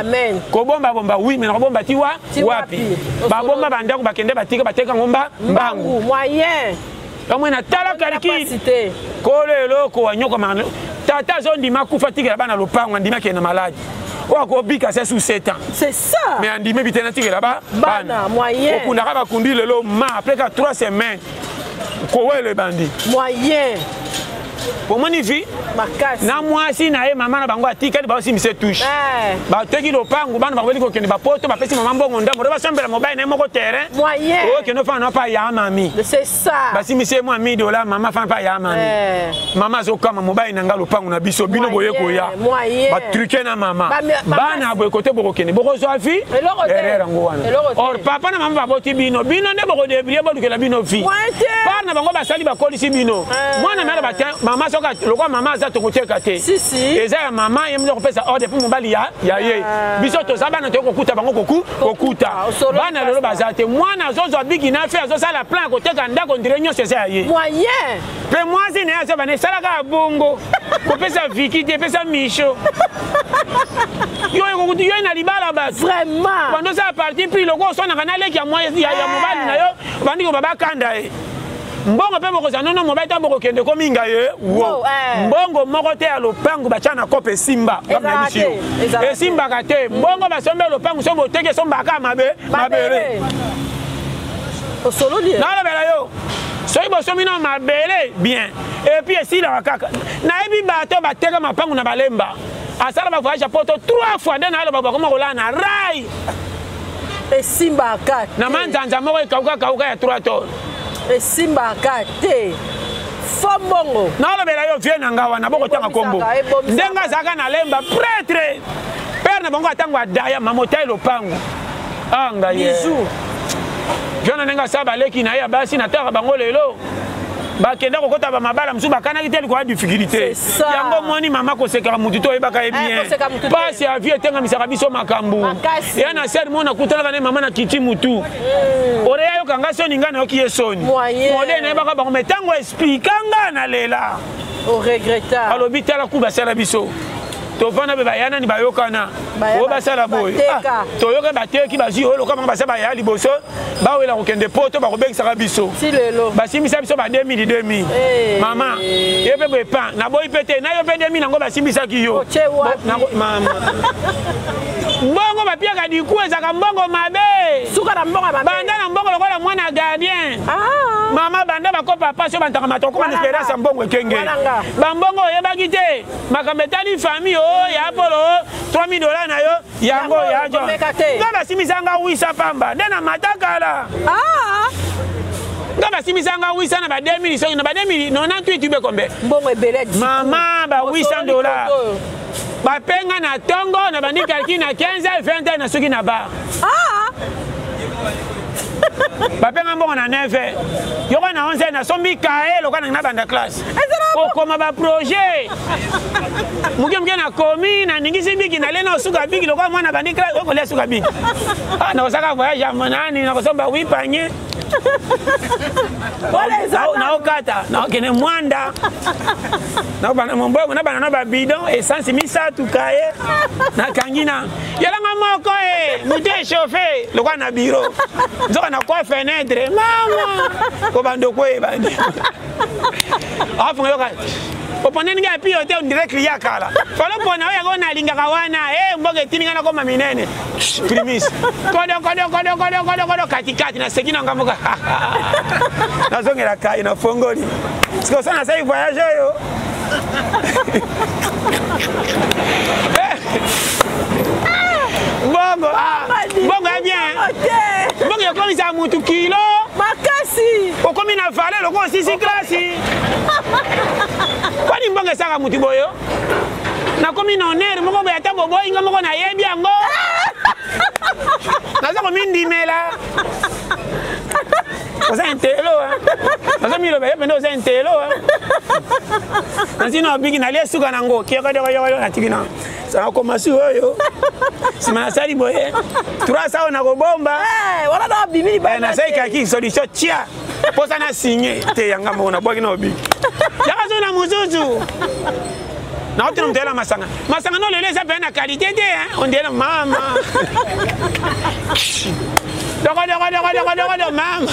ko bomba oui mais na bomba tiwa wapi ba bomba bandako bakende batika bateka ngomba mbangu moyen Comme on a tala calcul. Kolelo ko anyoko man. Tata zone di makufa tika bana lopango ndima ke na malade. okobika c'est sous 7 ans. C'est ça. Mais andime bitena tiki là-bas. Bana moyen. Okundaka bakundi lelo ma après 3 semaines. Kowe le bandi. Moyen. Pour moi ni vie. Makasi. Na moi si na maman na bango atika ba aussi mise touche. Ba teki lo pangu bana ba ko kende ba poto ba pesi maman bongo ndambo ba sombela mobile na moko terrain. Moyen. O ke no fa no pa ya mami. C'est ça. Ba si mise moi $1000 maman fa pa ya mami. Maman zo kama mobile na ngalo pangu na biso bino boye ko ya. Moyen. Ba truquer na maman. Bana boye côté boko kende boko zo afi. Erreur ngo wana. Or papa na maman ba boti bino bino ne boko deblier bo ke la bino fi. Par na bango ba sali ba kolisi bino. Mwana mela ba maman soka lokwa maman za to koteka te. Si si. Eza ya maman yemzo kopesa ordre pour mobali ya ye. Biso to zabana to kokuta bango kokuta. Bana lelo bazate mwana zozo bigi na fait zo sala plan koteka ndako ndirenyo sesa ye. Moyen. Pe mwazi ne aza bana sala ka bongo. Kopesa viki te pesa micho. Yo na libala ba. Vraiment. Quand ça parti puis loko so na kanale ki ya mobali na yo bandi ko baba kanda e. Mbongo pe boko zanono mobile ta boko kende kominga ye wo mbongo moko te ya lopango bachana kope simba kama misio e simba kate mbongo basombe lopango so boteke so mbaka mabere o solo li na la bela yo so ibo so mino mabere bien et puis si la kaka na ebi bato bateka mapango na balemba asala ba voyage poto 3 fois dans la baba comme rolana rai e simba kate na manzanza moko kauka ya 3 tonnes e simba kate fombongo na la bela yo vie na ngawa na boko tanga kombo ndenga zaka na lemba prêtre père na bango atangwa daya mamota lopango anga ye bisou jona nenga saba leki na ya basi na tara bango lelo bakenda kokota ba mabala msu bakana kiteli kwa difficulté yango moni mama ko sekara mutu to ebaka e bien pasi ya vie tenga misaka biso makambu ya na ser mona kutala bane mama na kiti mutu ore yo kanga soni ngana yoki yesoni mode na ebaka bango metango expliquanga na lela au regrettar alobi tala kuba sala biso to vana be bayana ni bayokana o basala boy to yoka bateki bazi o lokama basaba ya liboso ba wela kokende poto ba kobekisa biso si lelo basimbisa biso ba 2000 mama yebe be pa na boy pete na yo pe 2000 nango basimbisa ki yo mama mbongo bapia ka dikueza ka mbongo mabe suka na mbongo mabe banda na mbongo lokola mwana gardien mama banda bakopa paso bantaka matoko na esperance mbongo ekenge bambongo yebaki te makambetali famille ya polo $3000 na yo yango yajo ngaba simisanga wisa pamba dena matakala ngaba simisanga wisa na ba 2000 so na ba 2000 98 ube kombe mbongo ebele mama ba $800 bapenga na tongo na bandi kalki na 15 20 na soki na ba bapenga mbongo na 9 yoko na 11 na sombi kae lokana na banda classe okoma ba projet muke na komi na ningisi biki na lena osuka biki lokwa mwana bandi classe oko le suka biki na osaka voyage ya monani na kosomba 8 panier na okata na okene mwanda na bana mbongo na bana na ba bidon essence misatu kae na kangina yalanga moko mutu chauffer lokwa na bureau nzoka na kwa fenêtre mama ko bando ko e bandi afunga yoka oponeni nga pio te direct ya kala falo pona oya gona linga kawana mboge tininga na koma minene primis kodo katikati na sekina ngamuka nazongera kai na fongoli siko sana sai voyage yo bongo bien bongo yokomi za mutu kilo makasi okomi na vale loko sisi klasi kwani mbongo esaka mutu boyo nakomi na honneur moko boya ta bobo inga moko na yebi yango naza komi ndimela oza intelo naza miloba yepende oza intelo nasino abiki nalia suka nango kiyokodokoyokolo natikina sana komasi oyo sima nasali boye 300 na kobomba wana na bimili ba nasai kaki solution tia posa na signé te yanga moko na bwaki na obiki yaka zo na muzuzu na otino mtela masanga no lelo eza pe na qualité te on dirait mama dogo mama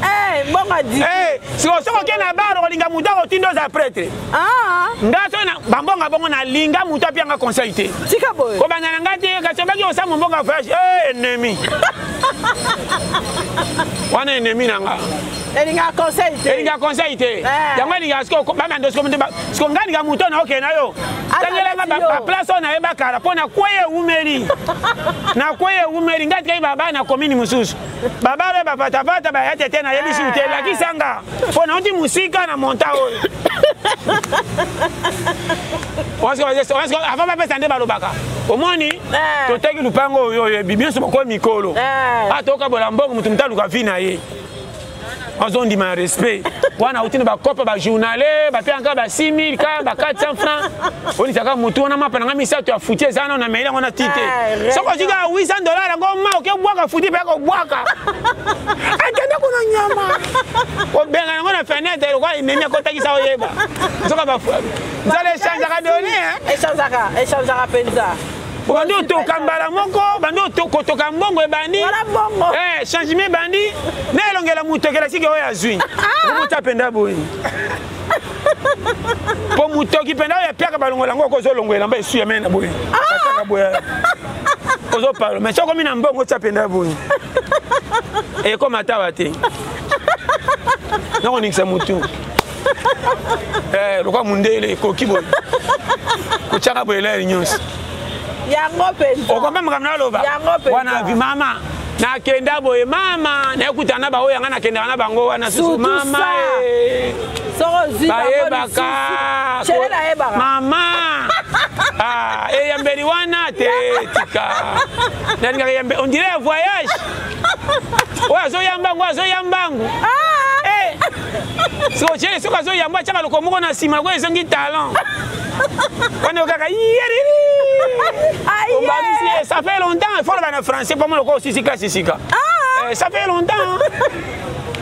Eh, mbongo di. Eh, si on soko ke na bar olinga muta ko tindo za prêtre. Ah. Ngaso na bambonga bongo na linga muta pia nga conseiller. Tika boy. Ko bana ngati ka chobaki osa mbonga voyage. Eh, ennemi. Wana ennemi nanga. Elinga conseil te. Elinga conseil te. Yango elinga sko ba mando sko mba. Sko ngani ga muto na okay na yo. Tangela ba place na eba kala pona kweye umeri. Na kweye umeri ngati kai baba na komini mususu. Baba re ba pata ba yate tena yebisi utela kisanga. Pona ndi musika na monta oyo. Wasko avant ba pesa nde balobaka. Omoni to teki lupango oyo bibio so ko mikolo. Atoka bola mbongo mutu mtaluka vina ye. On dit ma respect. On a obtenu ba copa ba journalé, ba paye encore ba 6000 ka, ba 400 francs. On dit ça mutu on a mapa na misa tu a foutu ça on a meila on a tité. Soko jiga $800 ngo ma oke bwaka futi pe ko bwaka. Akenda kuna nyama. O benga ngona fenêtre kwa inenya ko takisa oyeba. Soko ba zale change ka donner Échange à penza. Bando to kambala moko, bando to kotoka mbongo ebandi. Wala bongo. Eh, changement bandi. Na elongela mutokela sike oya azwi. Muta penda boyi. Po mutoki penda oya piaka balongola ngo kozo longwela mba esu ya mena boyi. Kataka boya. Kozo parlo, mais soko mina mbongo tsa penda boyi. E ko matawa te. Nako nikisa mutu. Lokwa mundele koki boyi. Kuchaka boyi la nyonsi. Yango penza. Okomba makamna loba. Wana vi mama. Na kenda boye mama. Na ekutana ba oya ngana kenda na bango wana susu mama. Soro ziba. Baebaka. Chela ebaka. Mama. Ah, e yambeli wana te tika. Nani yambe on dirait voyage. Oya zo yambangu, zo yambangu. Eh. Soko chele soko zo yamba chaka loko moko na sima ko ezongi talent. On est kaka yeri. Ça fait longtemps, il faut le français pour moi le sisika sisika. Ça fait longtemps.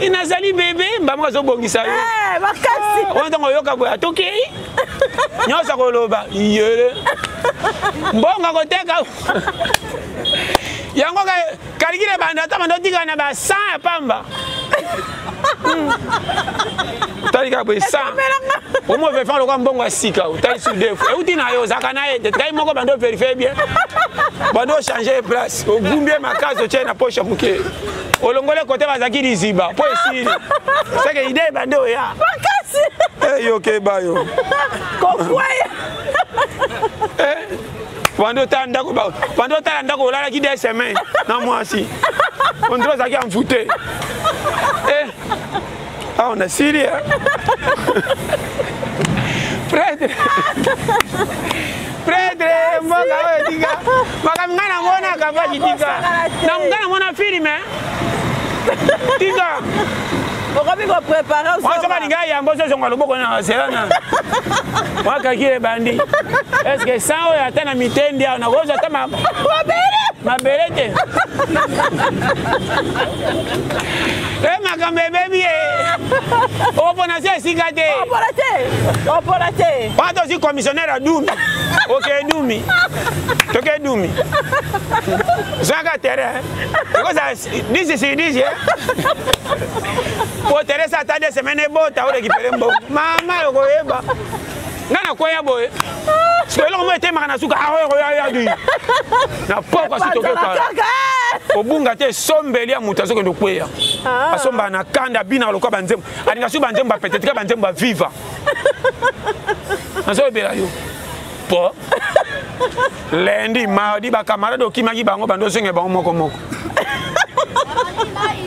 Il n'a zali bébé, mbamwa zo bongisa yo. Makasi. On est yoka boya toki. Nyosa ko loba yere. Mbonga ko teka. Yango ka kaligile banda ta bando tika na ba 100 ya pamba. Talika boy 100. Au moins veut faire le mbongo sika ou tali sur deux fois. Et uti na yo zakana e de kai moko bando vérifier bien. Bando changer place. O gumbie makazo tche na poche muke. Olongole côté bazaki liziba. Po esiri. C'est que idée bando ya. Makasi. Eh yo ke ba yo. Kokwaye. Bando tanda ko ba. Bando tanda ko la ki des semaines. Na moi si. On doit zaki en fouter. Ah, on a sérieux. Prêtre, mboka tika. Makamngana mona kabaji tika. Na mngana mona film tika. Okobi ko préparer au. Moi ça va linga ya mboso zonga loboko na selana. Waka kile bandi. Est-ce que ça o ya tana mitendi na goza tama. Mabelete. Makambe baby. Opona se sikate. Opolate. Pato si commissionnaire a Dumi. OK Dumi. Toke Dumi. Zanga terrain. Because this is Pour Teresa attendre semaine bota o récupérer mbo. Mama yo koyeba. Ngana koya boy. Parce que l'homme était marana suka ya du. Na poko si toke ka. Obunga te sombeli ya mutazo ko ndokweya. Asomba na kanda bina lokwa banzembo. Alinga su banzembo ba peut-être banzembo ba viva. Aso bela yo. Po. Lundi mardi ba camarade okimaki bango bando senge bango moko moko.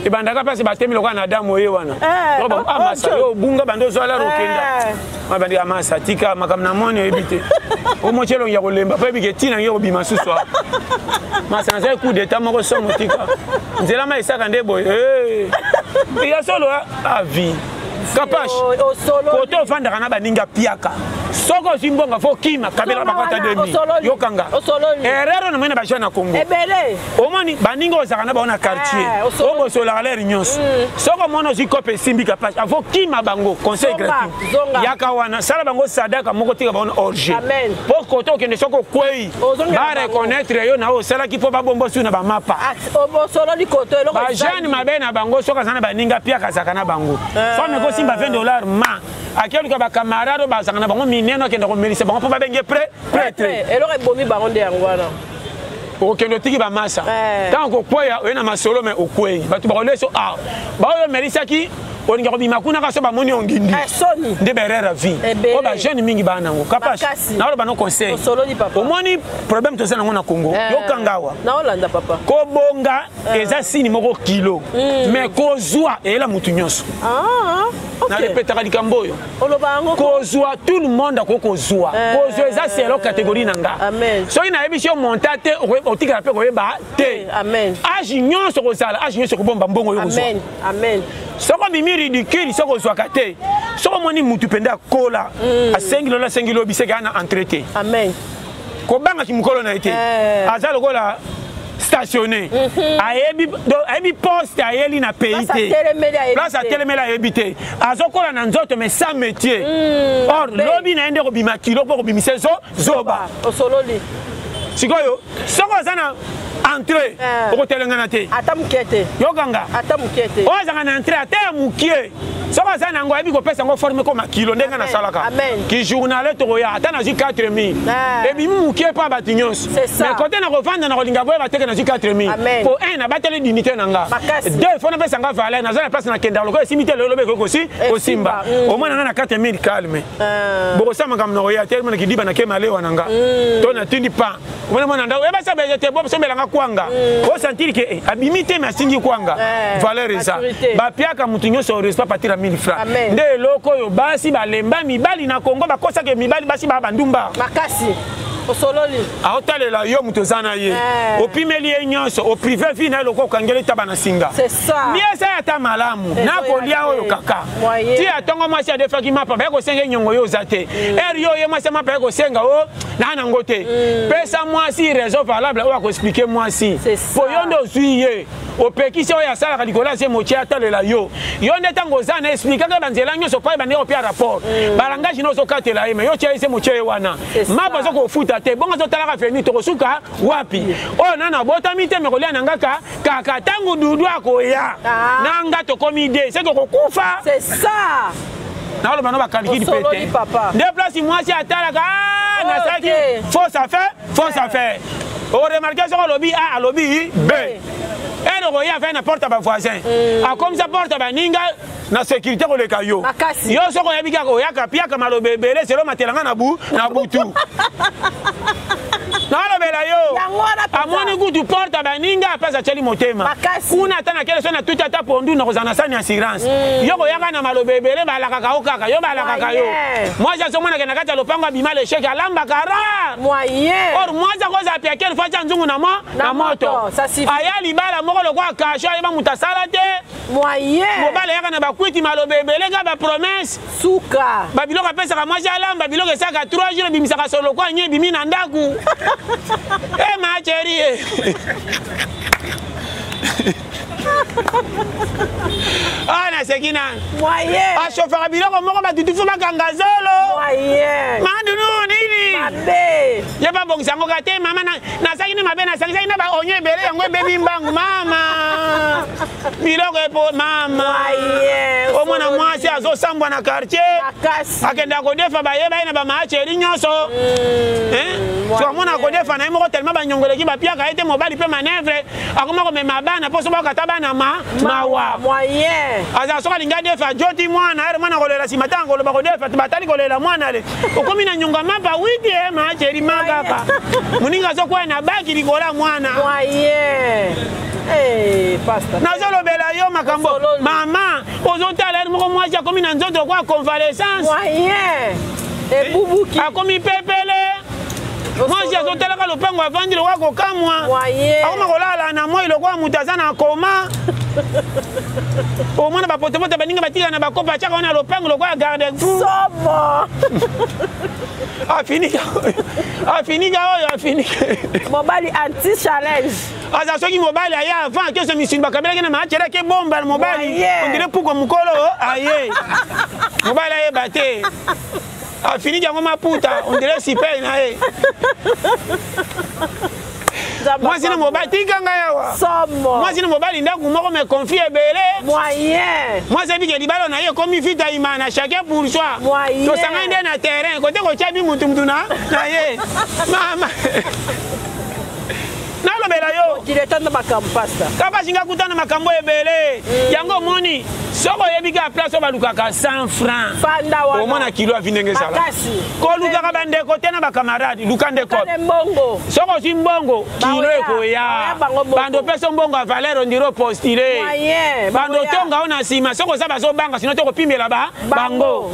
E bandaka place batemi lokwa na damu ye wana. Masa yo bunga bando zo ala rokenda. Mabandi amasa tika makamna moni ebite. O mochelo ya kolemba pa bike tina yo bima suswa. Masa na sai coup d'état moko somo tika. Nzela ma isaka ndebo. Il y a solo à vie. Capache. Koto fandaka na baninga piaka. soko zimbonga fo kima kabela bakata demi yokanga erreur na mena ba jeune na Congo ebele omoni baninga ozaka na baona quartier obo sola l'air nyonso soko mono zikope simbi kapage afo kima bango conseil gratuit yaka wana sala bango sadaka moko tika baona orge pour koto kende soko kwei ba reconnaître yo na o sala ki po ba bombo su na ba mapa obo solo li koto eloko ba jeune mabe na bango soka sana baninga pia kasaka na bango femme ko simba $20 ma akelu ka ba camarade ba saka na bango mineno kende ko melise bango po ba benge prêtre eloko ebomi bango nde yango wana okendo tiki ba masa tant ko kwea we na masolo me okwei batu ba leso ba yo melisa ki olinga ko bima kuna kaso ba moni ongindi nde berera vie o ba jeune mingi ba nango kapasi na lo ba no conseil o moni problème to sana ngona Congo yo kangawa na Olanda papa ko bonga eza sini moko kilo mais ko zwa ela mutu nyonso na répétera likamboyo ko zwa tout le monde ko zwa ko zwa eza c'est la catégorie nanga so ina ebishi o montate o tika pe ko yeba te age nyonso ko sala age nyonso ko bomba mbongo yo zwa amen soko mimi ridicule soko zwaka te soko moni mutu penda kola a 5 kilo biseka na entretien amen ko banga kimukolo na été azalo kola stationné ayebi poste ayeli na pays place atelemela ayebi te azokola na nzoto mais sans métier or lobi na ende ko bima kilo ko bimise zoba osololi sikoyo soko zana entrée au telengana te atamukete yokanga atamukete ozanga na entrée ate mukie soko zana ngo ebi ko pesa ngo former ko makilo ndenga na salaka ki journal to ya ata na 4000 ebi mukie pa batinyos mais côté na revendre na kolinga boye bateke na 4000 pour un na batele dignité nanga deux fois na pesa nga valeur na zona place na kenda loko simité lelo be ko simba au moins na 4000 calme boko sama kam no ya tellement ki diba na kemale wananga to na tindi pa mwana mwana ndao eba sabe te bob sombelanga kwanga o sentir que abimité mais singi kwanga valeur eza ba piaka mutu nyonso respect patira 1000 francs nde loko yo basi balemba mibali na Congo bakosa ke mibali basi ba bandumba makasi osololi aotalela yo mutu zana ye opimeli ye nyonso o privé vie na loko kangeli taba na singa c'est ça miesa ya ta malamu na kolia oyo kaka ti atongo mwasi ya defaki mapa ba ko senga nyongo yo zate yo ye mwasi mapa ko senga o na nango te pesa mwasi raison valable o ko expliquer mwasi po yo ndo zuiye opekisi oyo asala likola se mochi atalela yo nde tango zana expliquer ka banzela nyonso pa ba ne opia rapport balangage no so katela ye me yo tia ese mochi wana mapa zo ko futa te bonga zo talaka feni to kosuka wapi o nana botami te me kolia nanga kaka tango dudu akoya nanga to komide se to kokufa c'est ça na lo bano ba calcul pété de place moi si atalaka na saki fausse affaire o remarquer so lobby A lobby B et le roya fait na porte ba voisin a comme ça porte ba ninga na sécurité ko le kayo yo so ko yabika ko yaka pia kama lo bebele selo matelanga na butu na lo bela yo amoni kutu porte ba ninga pesa cheli motema kuna tana kele so na tout ata pondu na kozana sani assurance yo ko yaka na malobebele ba la kaka okaka yo ba la kaka yo moi je so mona ke na kata lopango bima le chèque alamba kara moyen or moi je ko za pia kele fa nzungu na moto ayali bala moko lo kwa kasho ayeba mutasala te moyen mobala yaka na bakwiti malobebele ga ba promesse suka babiloko pesa ka moi je alamba biloko esaka 3 jours bimisaka solo kwa nye bimi na ndaku ma chérie na sekina moyen chauffeur biloko moko batutufu bakanga zolo moyen mandunu nini mabe ya ba bongisa ngo kate mama na sakini mabe na sakini na ba onye bele yango bebi mbangu mama biloko epo mama moyen o mwana mwasi azo sambwa na quartier akenda ko defa ba yeba ina ba ma chérie nyonso so mwana ko defa na moko tellement ba nyongoleki ba piaka ete mobali pe manœuvre akoma ko mema bana poso ba kataba na mawa moyen aza soka linga defa joti mwana ere mwana kolela simata ngolo ba ko defa batali kolela mwana le okomi na nyonga mapa witi ma chérie makaka muninga zo kwa na baki likola mwana moyen pasta nazolo bela yo makambo mama ozotala ere moko mwasi akomi na nzoto kwa convalescence moyen ebubuki akomi pepele mwasi azotalaka lopango avandi lokwa kokamwa akoma kolala na moi lokwa moto aza na koma omwana bapotopoto baninga batika na bakopa atiaka wana lopango lokwa garde fou afinika oyo afinika mobali anti challenge aza soki mobali aye avant keso misuni bakabelaki na maatyelaki bomba na mobali ondire puko mokolo aye mobali ayeba te afiniki yango maputa ondire sipeli na ye mwasi na mobali tikanga yawa mwasi na mobali ndako moko me confie ebele mwasi abike libala na ye komi fita ima na chacun pour soi tosanga nde na terrain kote kotya bi mutu na ye mama nalobela yo diletanda makambo pasta kapasinga kutana makambo ebele yango moni soko oyebika ya place oyo balukaka 100 francs omona kilo avi ndenge ezala kolukaka bandeko te na bakamarade luka ndeko soko ozwi mbongo kilo ekoya bando opesa mbongo ya valeur ondiro postule bando otonga o na nsima soko oza bazobanga sino tokopimbela bango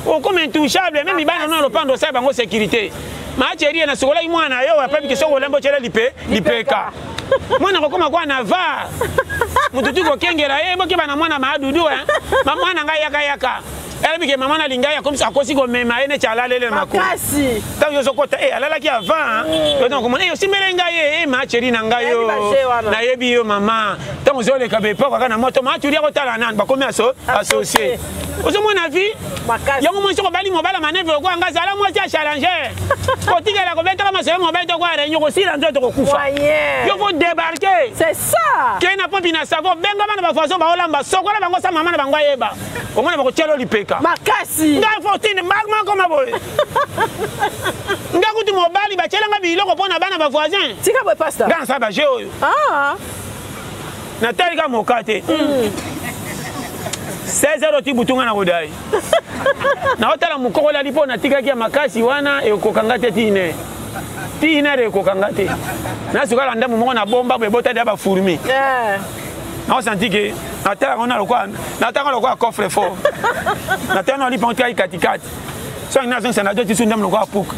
okoma intouchable me mibana no lopando osala bango sécurité macherie na sokolaki mwana yo apabiki soko olembo otyela lipeka mwana kokoma kwa na va mututu kokengela ye bokeba na mwana maadudu mwana ngai yakayaka elebike mama na lingai akomisa akosi komema ye neti alalele makasi ntango yo ozokota alalaki avant yotonga komona osimbele ngai ye macherie na ngai yo nayebi yo mama ntango ozoleka bepo kaka na moto maatuli akotala nani bakomi associe ozomona vi yango mwasi kobali mobali manevre okwa nga zala mwasi achallenger kotikela kobetaka masolo mobali tokwa réunion kosila nzoto kokufa yo fo débarquer c'est ça ke na pompi na savo benga bana bafaso baolamba sokola bango sa mama na bango ayeba omona bakotyela olipeka makasi ngai fo tinde magma koma boye nga kutu mobali batyelanga biloko mpo na bana bavoisin tika boye pasta nga nasala baje oyo natalika moka te 16 oti butunga na kodai naotala mokoko lali mpo natikaki ya makasi wana ekokanga te tine ekokanga te nasukala ndambo moko na bomba bo ebotali ya bafourmi naosanti ke natanga lokwa coffre fort natanga oli mpo tikaki katikati soki nazongisa na joti su ndambo lokwa puka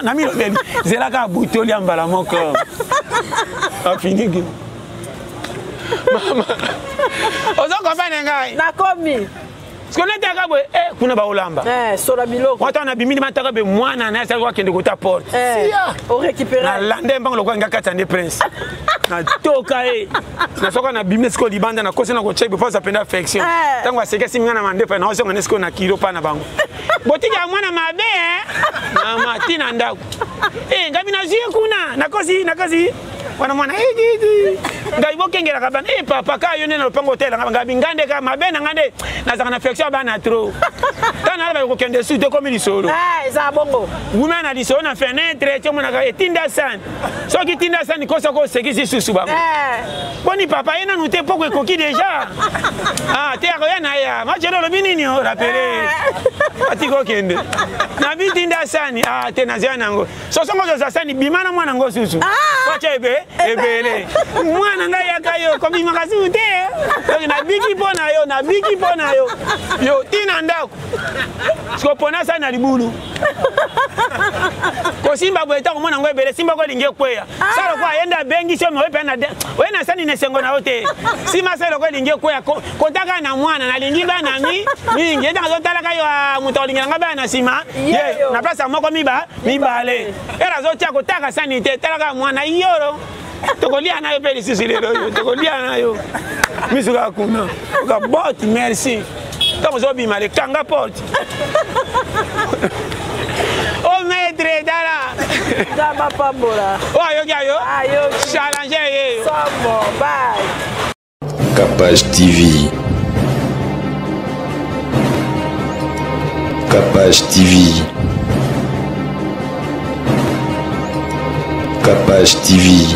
namilobeli zelaka abutoli ya mbala moko afiniki mama ozokompane ngai nakomi sikonetaka boye kuna baolamba sola biloko wata na bimini mataka be mwana na asali wakende kota porte nalande mbango lokwa nga kati ya nde prince natoka ye nasoka na bimini siko libanda nakosi na kocheki before zapenda affection ntango asekesi minga na mandefa naozonga nde siko na kilo mpa na bango botiki ya mwana mabe mama tina ndako ngabi nazwi kuna nakosi wana mwana ngai bokengelaka bana papa ka yo nde na lopango otelanga ngabi ngande ka mabe na ngande nazaka na affection bana trop tana ala bakokende su te komi lisolo eza bongo wuma na lisolo na fenêtre tiomonaka etinda sani soki tinda sani kosa kosekisi susu bango boni papa ye nanu te poko ekoki deja te akoya na ya macelo olobi nini orapele atiki okende nabi tinda sani te nazia nango sosongo ozoza sani bima na mwana ngo susu wacha ebele mwana ngai yaka yo komimaka susu te nabiki mpo na yo yo tina ndako sikopona sani na libulu kosimba boye ntango mwana ngo ebele simba ko elingi ekweya sala kwa ayenda abengisi yo oye na sani na esengo na yo te sima sala ko elingi ekweya kontaka na mwana nalingi bana mingi etanga azotalaka yo moto akolingela bana na nsima na place moko mibale era azotya kotaka sani te talaka mwana yoro tokolia na yo mpe lisusu lelo yo tokolia na yo misuka kuna okabot merci ntango ozobima lekanga porte o maître dala dama pambola ayoki ayo challenger yeyo Capage TV. Capage TV. Capage TV.